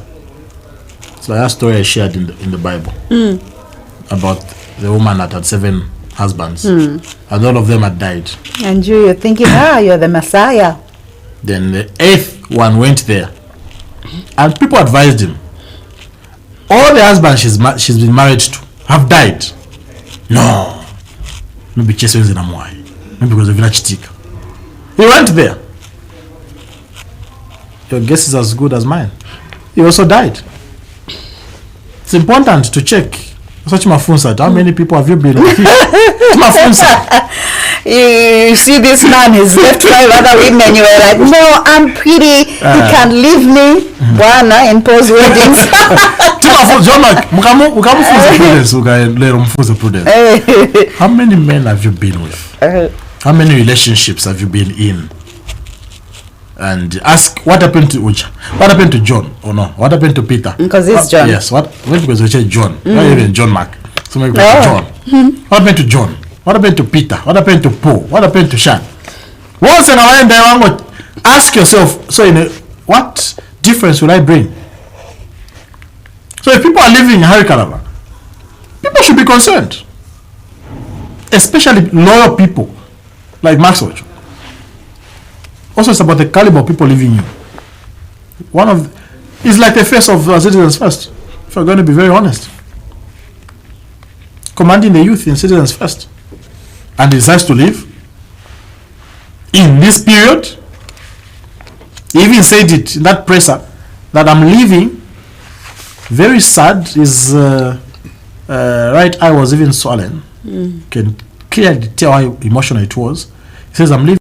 So that story I shared in the Bible about the woman that had 7 husbands, and all of them had died. And you're thinking, you're the Messiah. Then the 8th one went there, and people advised him. All the husbands she's been married to have died. No, maybe maybe because of Chitika. He went there. Your guess is as good as mine. He also died. It's important to check. Such mafunsa. How many people have you been with? You see this man, he's left 5 other women. You were like, no, I'm pretty. He can't leave me. Bwana, impose weddings. John Mark, mukamufunza prudence, lero mfunza prudence. How many men have you been with? How many relationships have you been in? And ask what happened to Uja, what happened to John, or no, what happened to Peter? Because it's John. Yes, because we say John, not even John Mark. So maybe John. What happened to John? What happened to Peter? What happened to Paul? What happened to Shan? Once in a while, ask yourself, what difference will I bring? So if people are living in Harry Calabar, people should be concerned, especially loyal people like Maxwell. Also, it's about the caliber of people living in. It's like the face of Citizens First, if we're going to be very honest. Commanding the youth in Citizens First, and decides to live in this period. He even said it in that presser that I'm leaving. Very sad. His right eye was even swollen. Can clearly tell how emotional it was. He says, I'm leaving.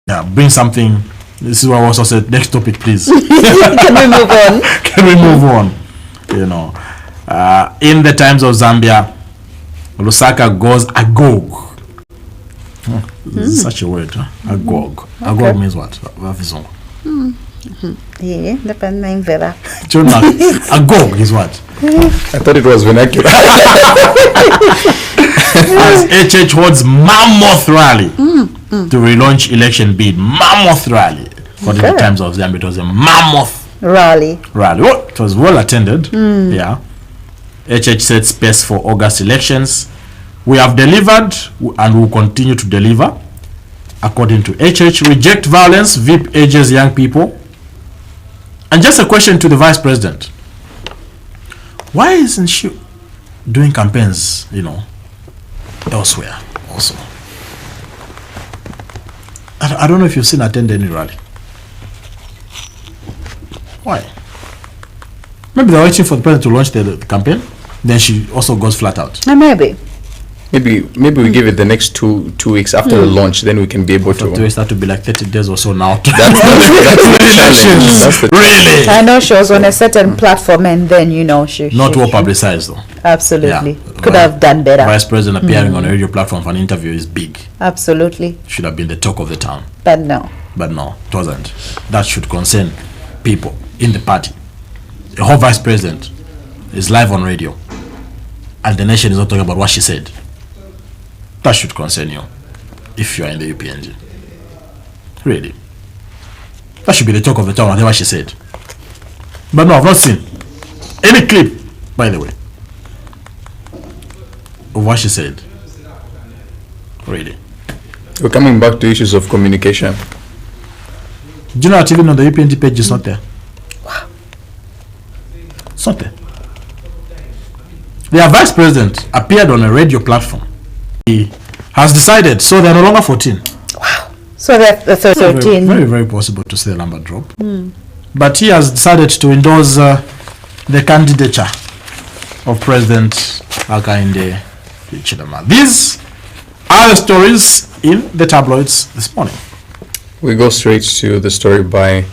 Yeah, bring something. This is what I also said. Next topic, please. Can we move on? Can we move on? In the times of Zambia, Lusaka goes agog. This is such a word, huh? Agog. Agog means what? Yeah, depending vera. Agog is what? I thought it was vernacular. As HH holds mammoth rally to relaunch election bid. Mammoth rally. According to the Times of Zambia, it was a mammoth rally. Oh, it was well attended. Yeah. HH set space for August elections. We have delivered and will continue to deliver. According to HH, reject violence, VIP ages young people. And just a question to the Vice President. Why isn't she doing campaigns, elsewhere also? I don't know if you've seen her attend any rally. Why? Maybe they're waiting for the president to launch the campaign. Then she also goes flat out. Maybe. Maybe we give it the next two weeks after the launch, then we can be able to. That to be like 30 days or so now. That's the challenge. That's the really. I know she was on a certain platform, and then she not well publicized though. Absolutely, Yeah. could have done better. Vice President appearing on a radio platform for an interview is big. Absolutely, Should have been the talk of the town. but no. But no, it wasn't. That should concern people in the party. The whole vice president is live on radio, and the nation is not talking about what she said. That should concern you if you are in the UPNG. Really. That should be the talk of the town, whatever she said. But no, I've not seen any clip, by the way, of what she said. Really. We're coming back to issues of communication. Do you know that even on the UPNG page is not there? Wow. It's not there. Their vice president appeared on a radio platform. He has decided, so they're no longer 14. Wow. So that's the 13. Very, very possible to see the number drop. But he has decided to endorse the candidature of President Hakainde Hichilema. These are the stories in the tabloids this morning. We go straight to the story by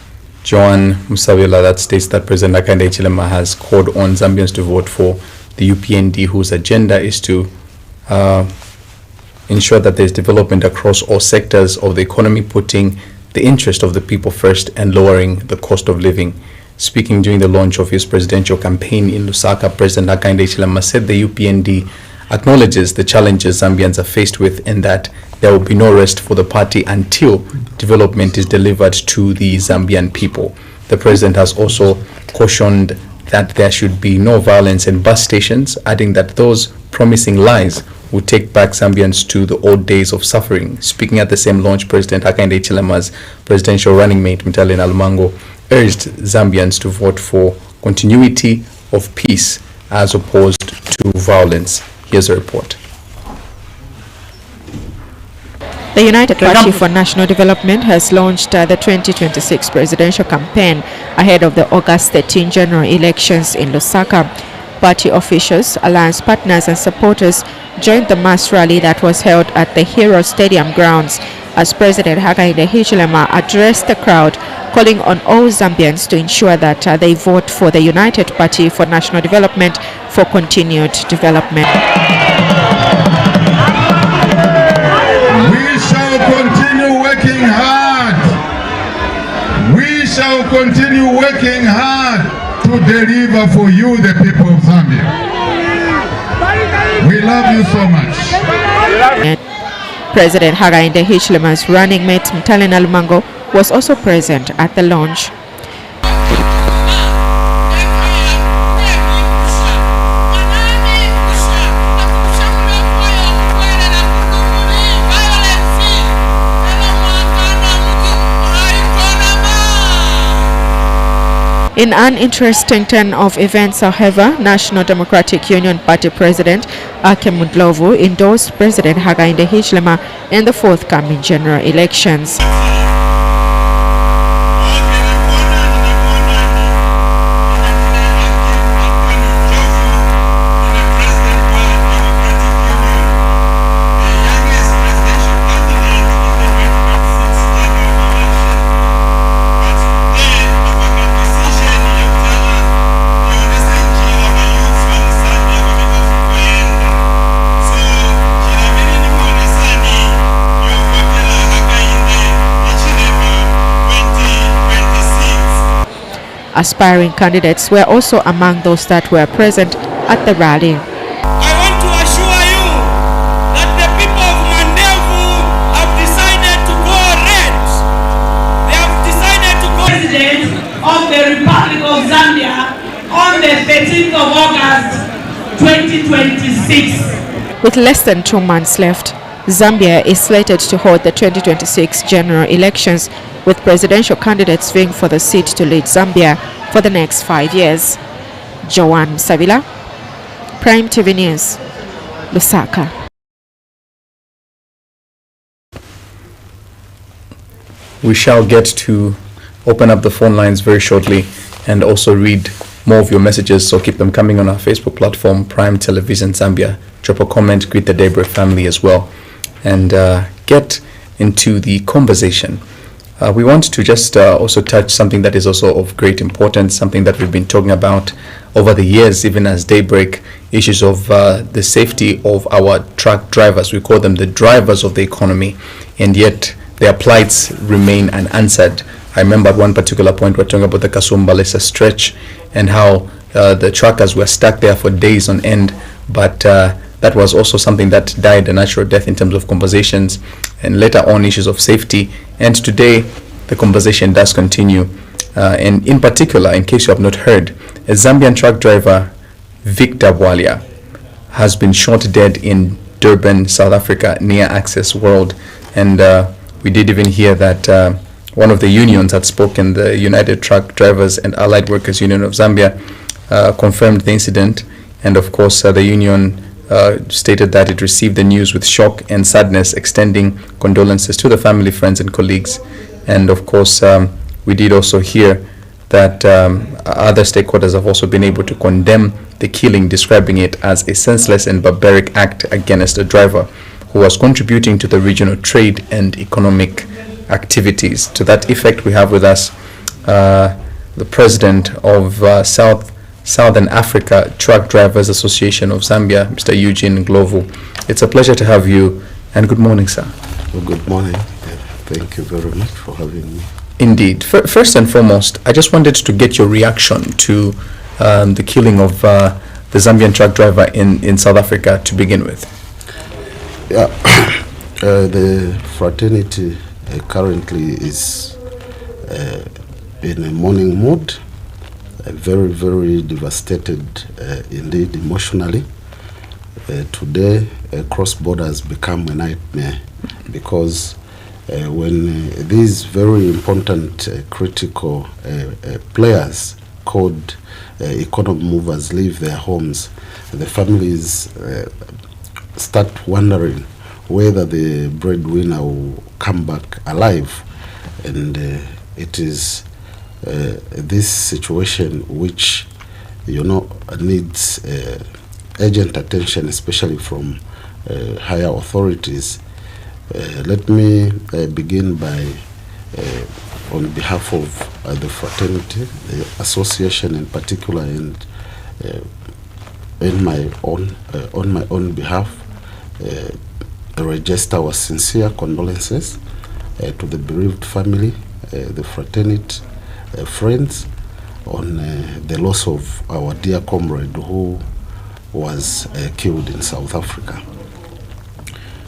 Joan Musabila that states that President Hakainde Hichilema has called on Zambians to vote for the UPND, whose agenda is to ensure that there's development across all sectors of the economy, putting the interest of the people first and lowering the cost of living. Speaking during the launch of his presidential campaign in Lusaka, President Hakainde Hichilema said the UPND acknowledges the challenges Zambians are faced with and that there will be no rest for the party until development is delivered to the Zambian people. The president has also cautioned that there should be no violence in bus stations, adding that those promising lies would take back Zambians to the old days of suffering. Speaking at the same launch, President Hakainde Hichilema's presidential running mate, Mtale Nalmango, urged Zambians to vote for continuity of peace as opposed to violence. Here's a report. The United Party for National Development has launched the 2026 presidential campaign ahead of the August 13 general elections in Lusaka. Party officials, alliance partners and supporters joined the mass rally that was held at the Hero Stadium grounds as President Hakainde Hichilema addressed the crowd, calling on all Zambians to ensure that they vote for the United Party for National Development for continued development. We shall continue working hard. We shall continue working hard to deliver for you, the people of Zambia. We love you so much. President Hakainde Hichilema's running mate Mtale Nalmango was also present at the launch. In an interesting turn of events, however, National Democratic Union Party President Ake Mudlovu endorsed President Hakainde Hichilema in the forthcoming general elections. Aspiring candidates were also among those that were present at the rally. I want to assure you that the people of Mandevu have decided to go red. They have decided to go President of the Republic of Zambia on the 13th of August 2026. With less than 2 months left, Zambia is slated to hold the 2026 general elections, with presidential candidates vying for the seat to lead Zambia for the next 5 years. Joan Savila, Prime TV News, Lusaka. We shall get to open up the phone lines very shortly and also read more of your messages, so keep them coming on our Facebook platform, Prime Television Zambia. Drop a comment, greet the Daybreak family as well, and get into the conversation. We want to just also touch something that is also of great importance, something that we've been talking about over the years, even as Daybreak, issues of the safety of our truck drivers. We call them the drivers of the economy, and yet their plights remain unanswered. I remember at one particular point we're talking about the Kasumbalesa stretch and how the truckers were stuck there for days on end, but that was also something that died a natural death in terms of conversations and later on issues of safety. And today the conversation does continue, and in particular, in case you have not heard, a Zambian truck driver, Victor Bwalia, has been shot dead in Durban, South Africa, near Access World. And we did even hear that one of the unions had spoken, the United Truck Drivers and Allied Workers Union of Zambia, confirmed the incident. And of course, the union stated that it received the news with shock and sadness, extending condolences to the family, friends and colleagues. And of course, we did also hear that other stakeholders have also been able to condemn the killing, describing it as a senseless and barbaric act against a driver who was contributing to the regional trade and economic activities. To that effect, we have with us the president of Southern Africa Truck Drivers Association of Zambia, Mr. Eugene Glovu. It's a pleasure to have you, and good morning, sir. Well, good morning. Thank you very much for having me. Indeed. First and foremost, I just wanted to get your reaction to the killing of the Zambian truck driver in South Africa to begin with. Yeah, the fraternity currently is in a mourning mood, very, very devastated indeed emotionally. Today, cross border has become a nightmare because when these very important critical players called economic movers leave their homes, the families start wondering whether the breadwinner will come back alive. And it is this situation which, you know, needs urgent attention, especially from higher authorities. Let me begin by, on behalf of the fraternity, the association in particular, and on my own behalf, register our sincere condolences to the bereaved family, the fraternity, friends, on the loss of our dear comrade who was killed in South Africa.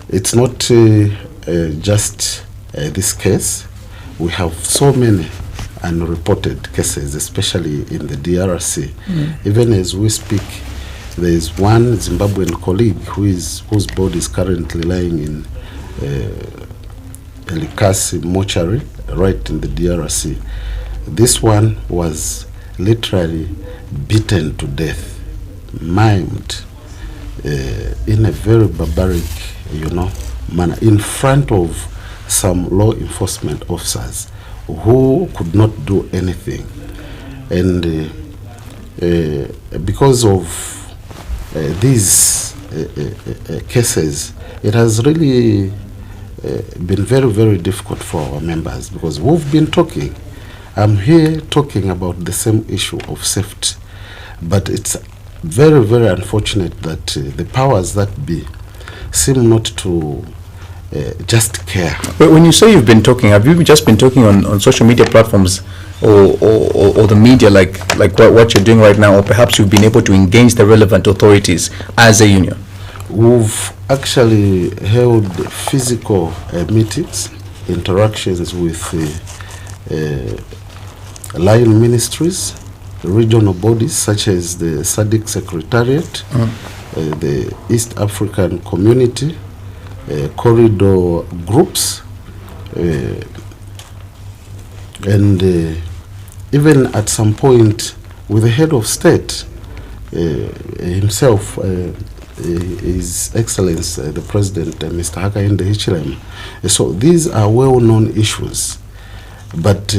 It's not just this case. We have so many unreported cases, especially in the DRC. Even as we speak, there is one Zimbabwean colleague whose body is currently lying in Elikasi mortuary, right in the DRC. This one was literally beaten to death, maimed in a very barbaric, manner in front of some law enforcement officers who could not do anything. And because of these cases, it has really been very, very difficult for our members, because we've been talking. I'm here talking about the same issue of safety, but it's very, very unfortunate that the powers that be seem not to just care. But when you say you've been talking, have you just been talking on social media platforms or the media like what you're doing right now, or perhaps you've been able to engage the relevant authorities as a union? We've actually held physical meetings, interactions with line ministries, regional bodies such as the SADC Secretariat, the East African Community, corridor groups, and even at some point with the head of state himself, His Excellency the President, Mr. Hakainde Hichilema. So these are well-known issues, but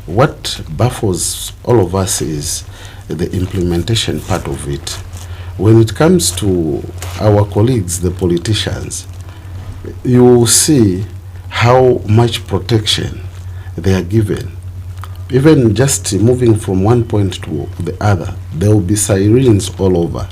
what baffles all of us is the implementation part of it. When it comes to our colleagues, the politicians, you see how much protection they are given. Even just moving from one point to the other, there will be sirens all over.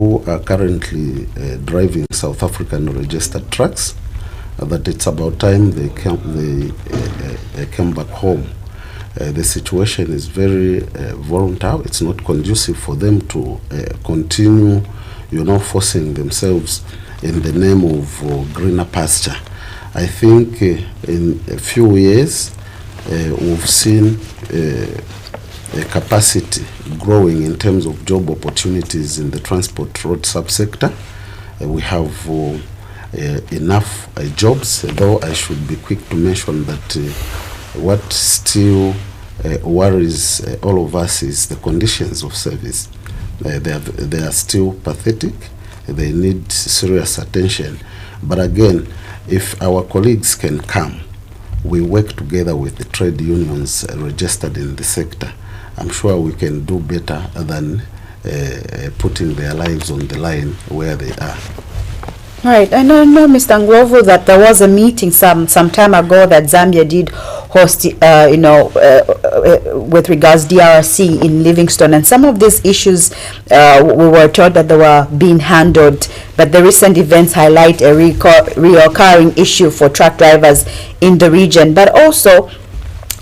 Who are currently driving South African registered trucks, that it's about time they came back home. The situation is very volatile. It's not conducive for them to continue, forcing themselves in the name of greener pasture. I think in a few years we've seen a capacity growing in terms of job opportunities in the transport road subsector. We have enough jobs, though I should be quick to mention that what still worries all of us is the conditions of service. They are still pathetic. They need serious attention. But again, if our colleagues can come, we work together with the trade unions registered in the sector, I'm sure we can do better than putting their lives on the line where they are. Right. I know, Mr. Nglovu, that there was a meeting some time ago that Zambia did host, with regards DRC in Livingstone, and some of these issues we were told that they were being handled, but the recent events highlight a reoccurring issue for truck drivers in the region. But also,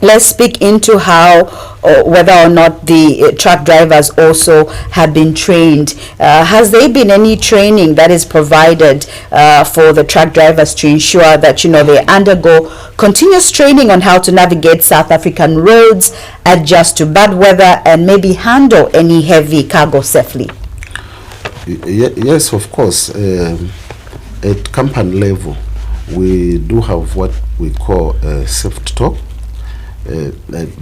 let's speak into how whether or not the truck drivers also have been trained. Has there been any training that is provided for the truck drivers to ensure that they undergo continuous training on how to navigate South African roads, adjust to bad weather, and maybe handle any heavy cargo safely? Yes, of course. At company level, we do have what we call safety talk.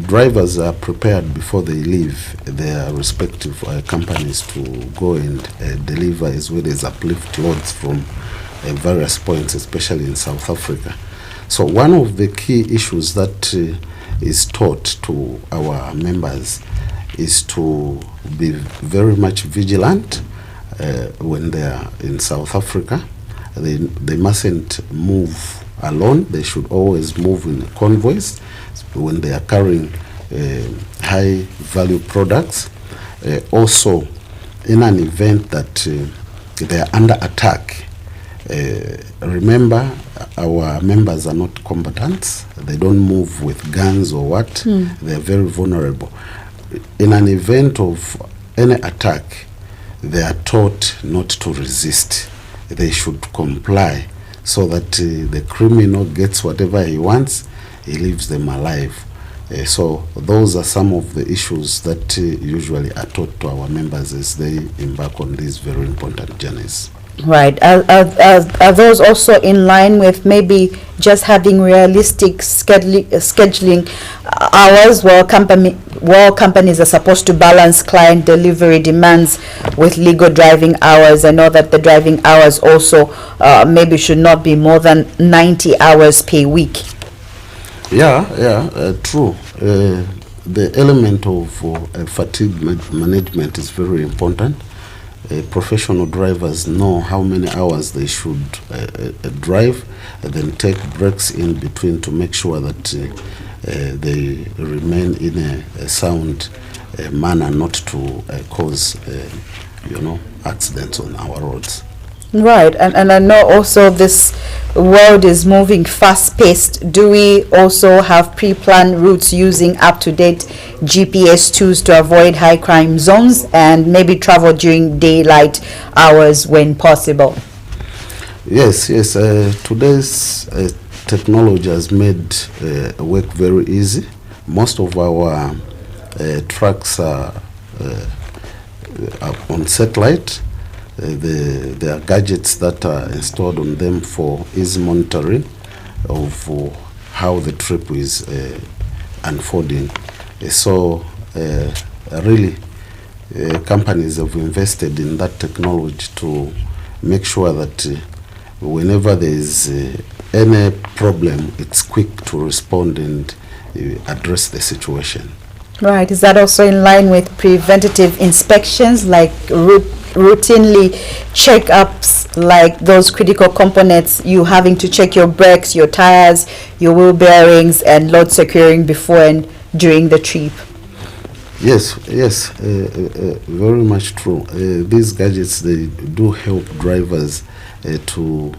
Drivers are prepared before they leave their respective companies to go and deliver as well as uplift loads from various points, especially in South Africa. So one of the key issues that is taught to our members is to be very much vigilant when they are in South Africa. They mustn't move alone. They should always move in convoys when they are carrying high value products. Also, in an event that they are under attack, remember our members are not combatants. They don't move with guns or what. They're very vulnerable. In an event of any attack, they are taught not to resist. They should comply so that the criminal gets whatever he wants, he leaves them alive. So those are some of the issues that usually are taught to our members as they embark on these very important journeys. Right. Are those also in line with maybe just having realistic scheduling hours while companies are supposed to balance client delivery demands with legal driving hours? I know that the driving hours also maybe should not be more than 90 hours per week. True. The element of fatigue management is very important. Professional drivers know how many hours they should drive, and then take breaks in between to make sure that they remain in a sound manner, not to cause accidents on our roads. Right, and I know also this world is moving fast-paced. Do we also have pre-planned routes using up-to-date GPS tools to avoid high crime zones and maybe travel during daylight hours when possible? Yes. Today's technology has made work very easy. Most of our trucks are on satellite. There are gadgets that are installed on them for easy monitoring of how the trip is unfolding. So really, companies have invested in that technology to make sure that whenever there is any problem, it's quick to respond and address the situation. Right. Is that also in line with preventative inspections, like routinely checkups, like those critical components, you having to check your brakes, your tires, your wheel bearings, and load securing before and during the trip? Yes, very much true. These gadgets, they do help drivers to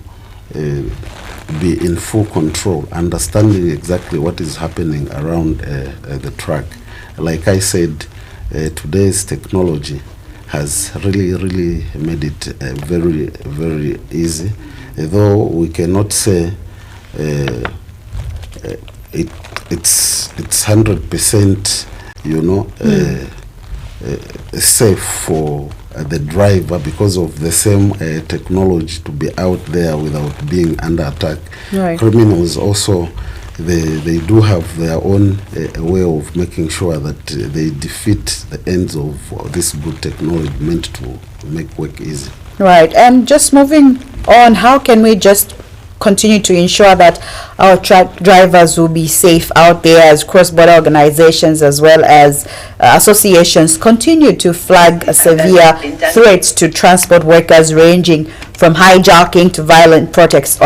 be in full control, understanding exactly what is happening around the truck. Like I said, today's technology has really made it very, very easy. Though we cannot say it's 100%, safe for the driver because of the same technology to be out there without being under attack. Right. Criminals also, they do have their own way of making sure that they defeat the ends of this good technology meant to make work easy. Right. And just moving on, how can we just continue to ensure that our truck drivers will be safe out there as cross-border organizations as well as associations continue to flag severe threats to transport workers, ranging from hijacking to violent protests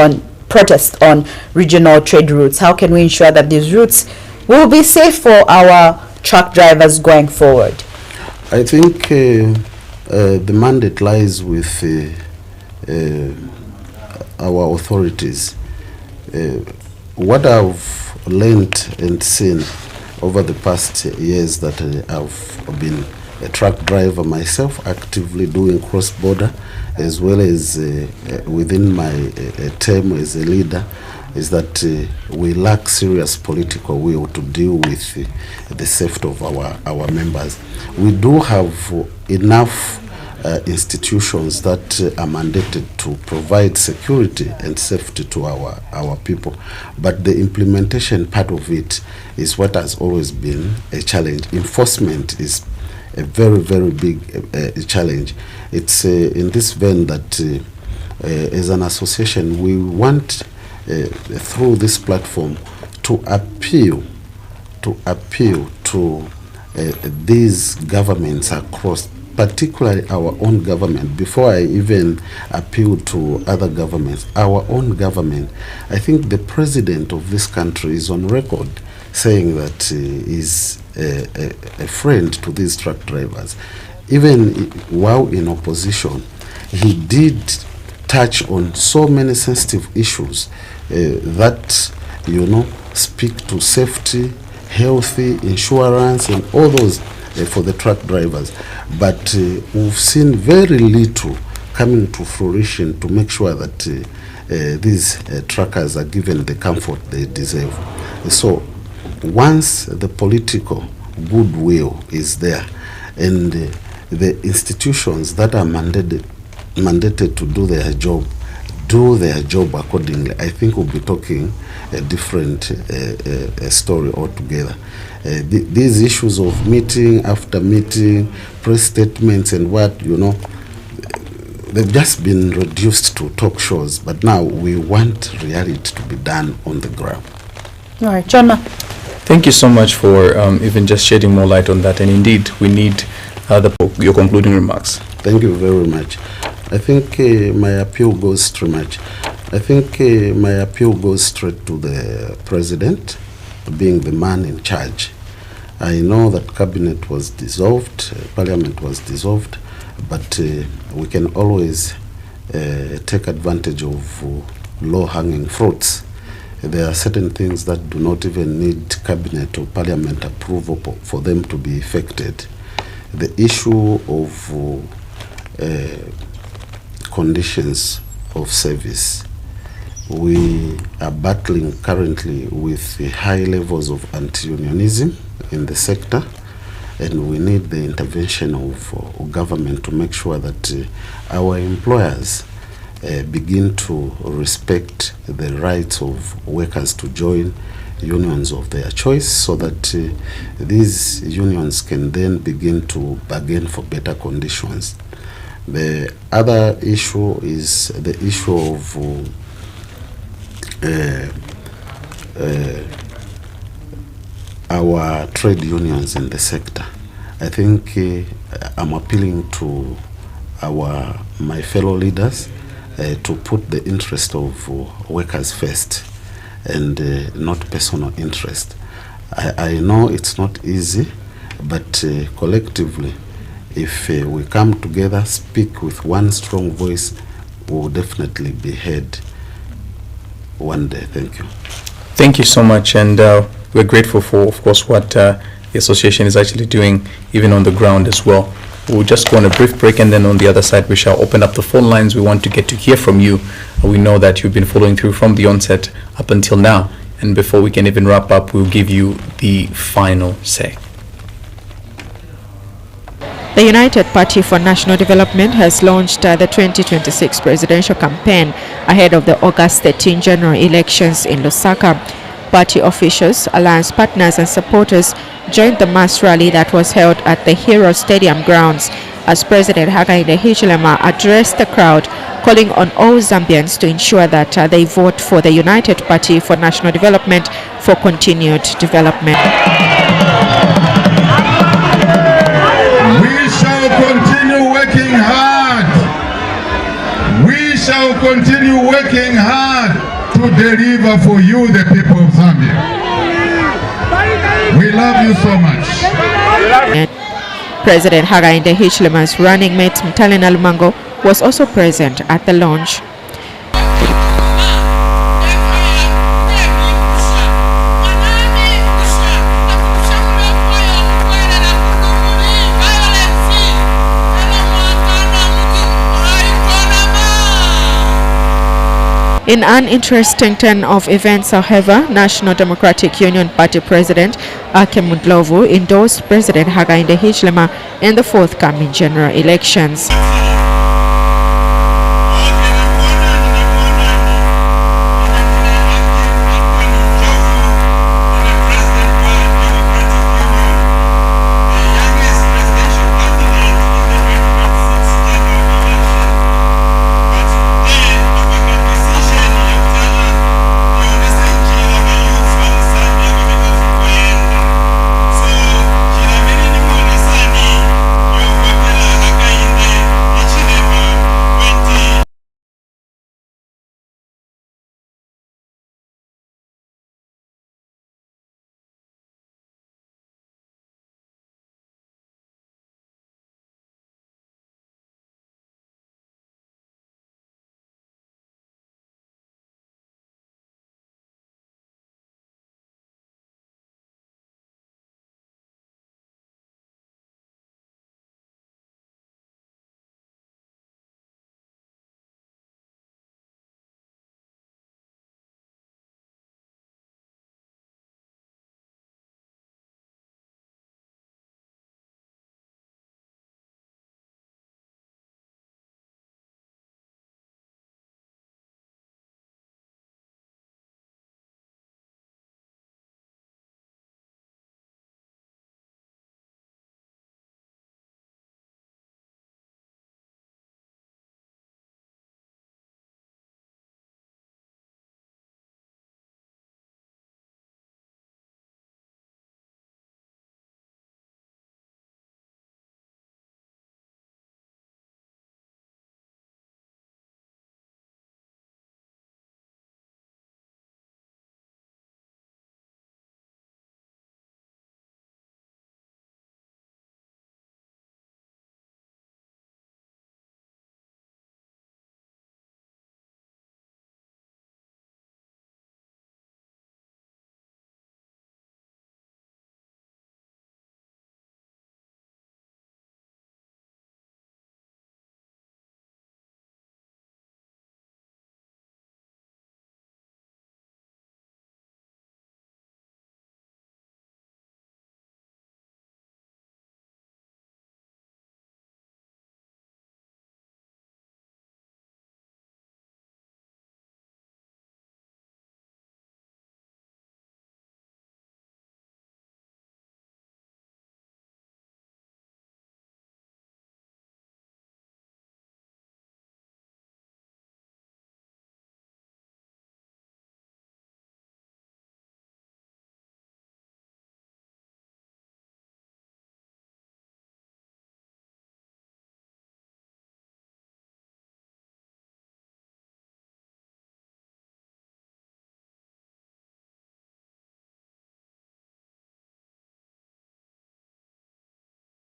on regional trade routes? How can we ensure that these routes will be safe for our truck drivers going forward? I think the mandate lies with our authorities. What I've learned and seen over the past years that I've been a truck driver myself, actively doing cross-border, as well as within my term as a leader, is that we lack serious political will to deal with the safety of our members. We do have enough institutions that are mandated to provide security and safety to our people, but the implementation part of it is what has always been a challenge. Enforcement is a very, very big challenge. It's in this vein that as an association we want through this platform to appeal to these governments across, particularly our own government. Before I even appeal to other governments, our own government, I think the president of this country is on record saying that he's a friend to these truck drivers. Even while in opposition, he did touch on so many sensitive issues that, you know, speak to safety, healthy, insurance, and all those for the truck drivers. But we've seen very little coming to fruition to make sure that these truckers are given the comfort they deserve. So once the political goodwill is there and the institutions that are mandated to do their job accordingly, I think we'll be talking a different story altogether. These issues of meeting after meeting, press statements and what, you know, they've just been reduced to talk shows, but now we want reality to be done on the ground. All right, John. Thank you so much for even just shedding more light on that. And indeed, we need your concluding remarks. Thank you very much. I think my appeal goes straight to the president, being the man in charge. I know that cabinet was dissolved, parliament was dissolved, but we can always take advantage of low-hanging fruits. There are certain things that do not even need cabinet or parliament approval for them to be effected. The issue of conditions of service. We are battling currently with the high levels of anti-unionism in the sector, and we need the intervention of government to make sure that our employers begin to respect the rights of workers to join unions of their choice, so that these unions can then begin to bargain for better conditions. The other issue is the issue of our trade unions in the sector. I think I'm appealing to my fellow leaders to put the interest of workers first and not personal interest. I know it's not easy, but collectively, if we come together, speak with one strong voice, we will definitely be heard one day. Thank you. Thank you so much, and we're grateful for, of course, what the association is actually doing, even on the ground as well. We'll just go on a brief break, and then on the other side, we shall open up the phone lines. We want to get to hear from you. We know that you've been following through from the onset up until now, and before we can even wrap up, we'll give you the final say. The United Party for National Development has launched the 2026 presidential campaign ahead of the August 13 general elections in Lusaka. Party officials, alliance partners and supporters joined the mass rally that was held at the Hero Stadium grounds as President Hakainde Hichilema addressed the crowd, calling on all Zambians to ensure that they vote for the United Party for National Development for continued development. We shall continue working hard. We shall continue working hard to deliver for you, the people of Zambia. We love you so much. President Hakainde Hichilema's running mate Mtalena Lumango was also present at the launch. In an interesting turn of events, however, National Democratic Union Party President Ake Mundlovu endorsed President Hakainde Hichilema in the forthcoming general elections.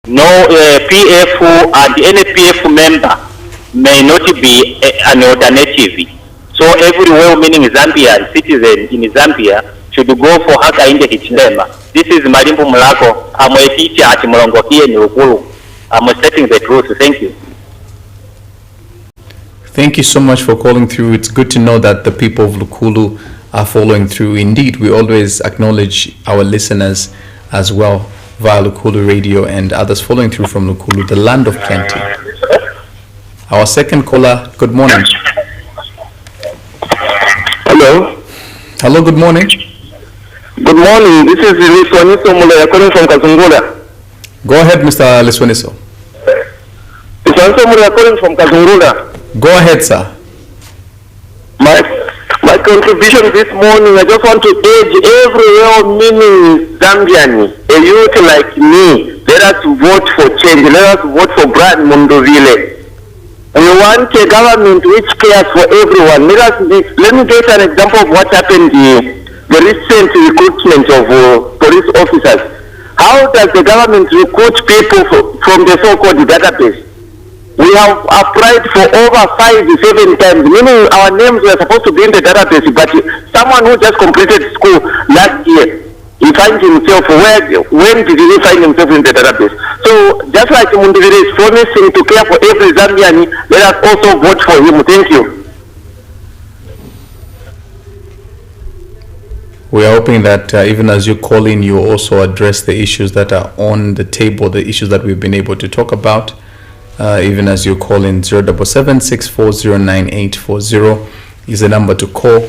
No PF and any PF member may not be an alternative. So every well-meaning Zambian citizen in Zambia should go for Hakainde Hichilema. This is Malimbu Mulako. I'm a teacher at Mulongo here in Ukulu. I'm stating the truth. Thank you. Thank you so much for calling through. It's good to know that the people of Lukulu are following through. Indeed, we always acknowledge our listeners as well via Lukulu Radio and others following through from Lukulu, the land of plenty. Our second caller, good morning. Hello. Hello, good morning. Good morning. This is Liswaniso Mulaya calling from Kazungula. Go ahead, Mr. Liswaniso. Liswaniso Mulaya calling from Kazungula. Go ahead, sir. My contribution this morning, I just want to urge every well-meaning Zambian, a youth like me, let us vote for change. Let us vote for Brian Munduvile. We want a government which cares for everyone. Let me get an example of what happened here, the recent recruitment of police officers. How does the government recruit people from the so-called database? We have applied for over 5-7 times, meaning our names were supposed to be in the database, but someone who just completed school last year, he finds himself, when did he find himself in the database? So just like Munduvile is promising to care for every Zambian, let us also vote for him. Thank you. We are hoping that even as you call in, you also address the issues that are on the table, the issues that we've been able to talk about. Even as you call in, 077-6409-840 is the number to call.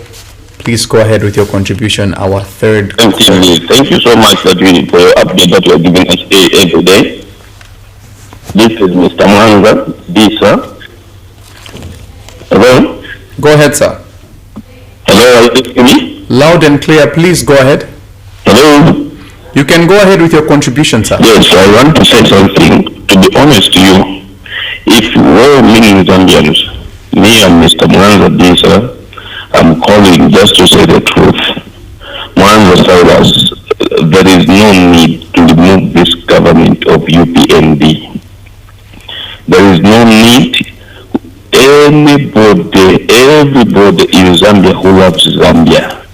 Please go ahead with your contribution. Our third. Thank you so much for your update that you are giving us every day. This is Mr. Mwanga, sir. Hello? Go ahead, sir. Hello, are you listening to me? Loud and clear, please go ahead. Hello? You can go ahead with your contribution, sir. Yes, I want to say something. To be honest to you, if well-meaning Zambians, me and Mr. Mwanza sir, I'm calling just to say the truth. Mwanza Cyrus, there is no need to remove this government of UPND. There is no need. Everybody in Zambia who loves Zambia,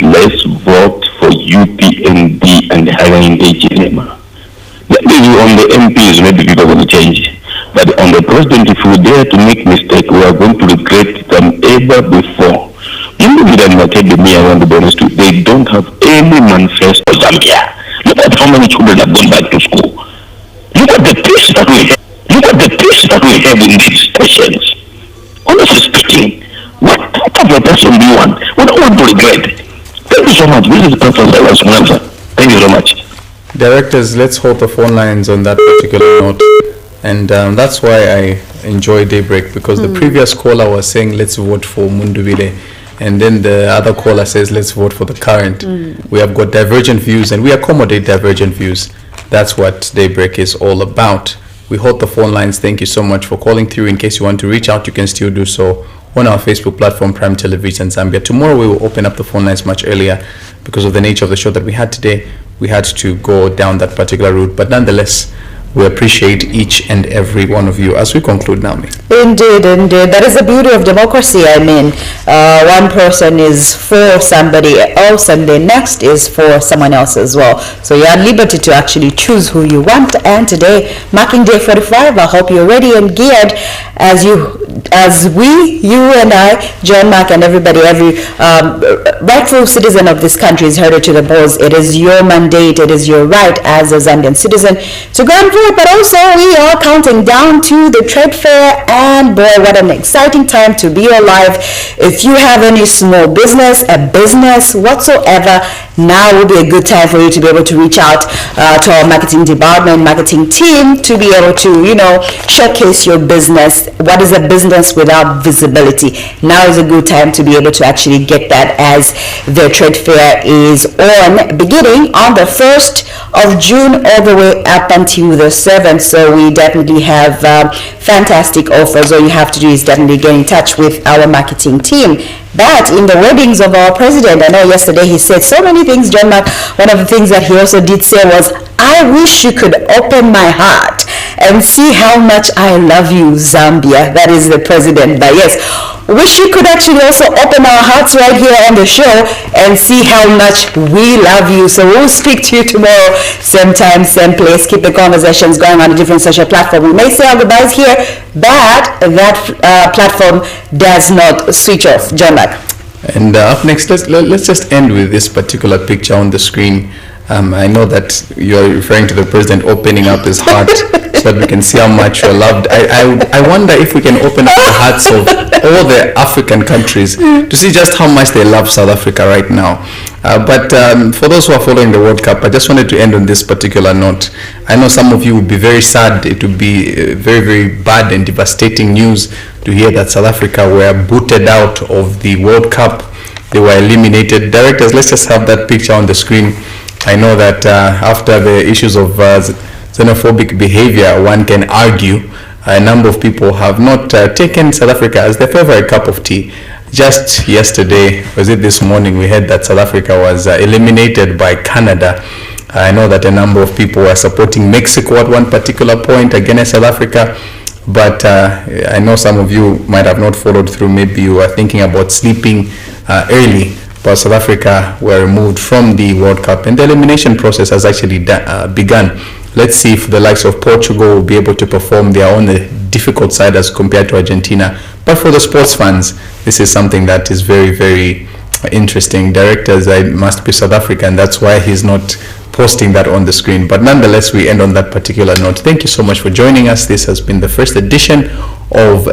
let's vote for UPND and Hakainde Hichilema. Maybe on the MPs, maybe people will change. But on the president, if we dare to make mistake, we are going to regret them ever before. They don't have any manifesto for Zambia. Look at how many children have gone back to school. Look at the peace that we have. Look at the peace that we have in these stations. Honestly speaking, what type of person do you want? We don't want to regret. Thank you so much. This is Professor Cyrus Mwanza. Thank you so much. Directors, let's hold the phone lines on that particular note. And that's why I enjoy Daybreak, because the previous caller was saying let's vote for Munduvile, and then the other caller says let's vote for the current. We have got divergent views and we accommodate divergent views. That's what Daybreak is all about. We hold the phone lines. Thank you so much for calling through. In case you want to reach out, you can still do so on our Facebook platform, Prime Television Zambia. Tomorrow we will open up the phone lines much earlier because of the nature of the show that we had today. We had to go down that particular route, but nonetheless, we appreciate each and every one of you as we conclude now. Indeed. That is the beauty of democracy. I mean, one person is for somebody else and the next is for someone else as well. So you have liberty to actually choose who you want. And today, marking day 45, I hope you're ready and geared as we, you and I, John Mark and everybody, every rightful citizen of this country is headed to the polls. It is your mandate, it is your right as a Zambian citizen to go and vote. But also we are counting down to the trade fair, and boy, what an exciting time to be alive. If you have any small business, a business whatsoever, now would be a good time for you to be able to reach out to our marketing department, marketing team, to be able to, showcase your business. What is a business without visibility? Now is a good time to be able to actually get that, as the trade fair is beginning on the 1st of June all the way up until the 7th. So we definitely have fantastic offers. All you have to do is definitely get in touch with our marketing team. But in the weddings of our president, I know yesterday he said so many things, John Mark. One of the things that he also did say was, I wish you could open my heart and see how much I love you, Zambia. That is the president. But yes, wish you could actually also open our hearts right here on the show and see how much we love you. So we'll speak to you tomorrow, same time, same place. Keep the conversations going on a different social platform. We may say our goodbyes here, but that platform does not switch off. John Mack. And up next, let's just end with this particular picture on the screen. I know that you're referring to the president opening up his heart so that we can see how much you're loved. I wonder if we can open up the hearts of all the African countries to see just how much they love South Africa right now. But for those who are following the World Cup, I just wanted to end on this particular note. I know some of you would be very sad. It would be very, very bad and devastating news to hear that South Africa were booted out of the World Cup. They were eliminated. Directors, let's just have that picture on the screen. I know that after the issues of xenophobic behavior, one can argue a number of people have not taken South Africa as their favorite cup of tea. Just yesterday, was it this morning, we heard that South Africa was eliminated by Canada. I know that a number of people were supporting Mexico at one particular point against South Africa. But I know some of you might have not followed through. Maybe you were thinking about sleeping early. But South Africa were removed from the World Cup and the elimination process has actually begun. Let's see if the likes of Portugal will be able to perform. They are on the difficult side as compared to Argentina. But for the sports fans, this is something that is very, very interesting. Directors, I must be South African. That's why he's not posting that on the screen. But nonetheless, we end on that particular note. Thank you so much for joining us. This has been the first edition of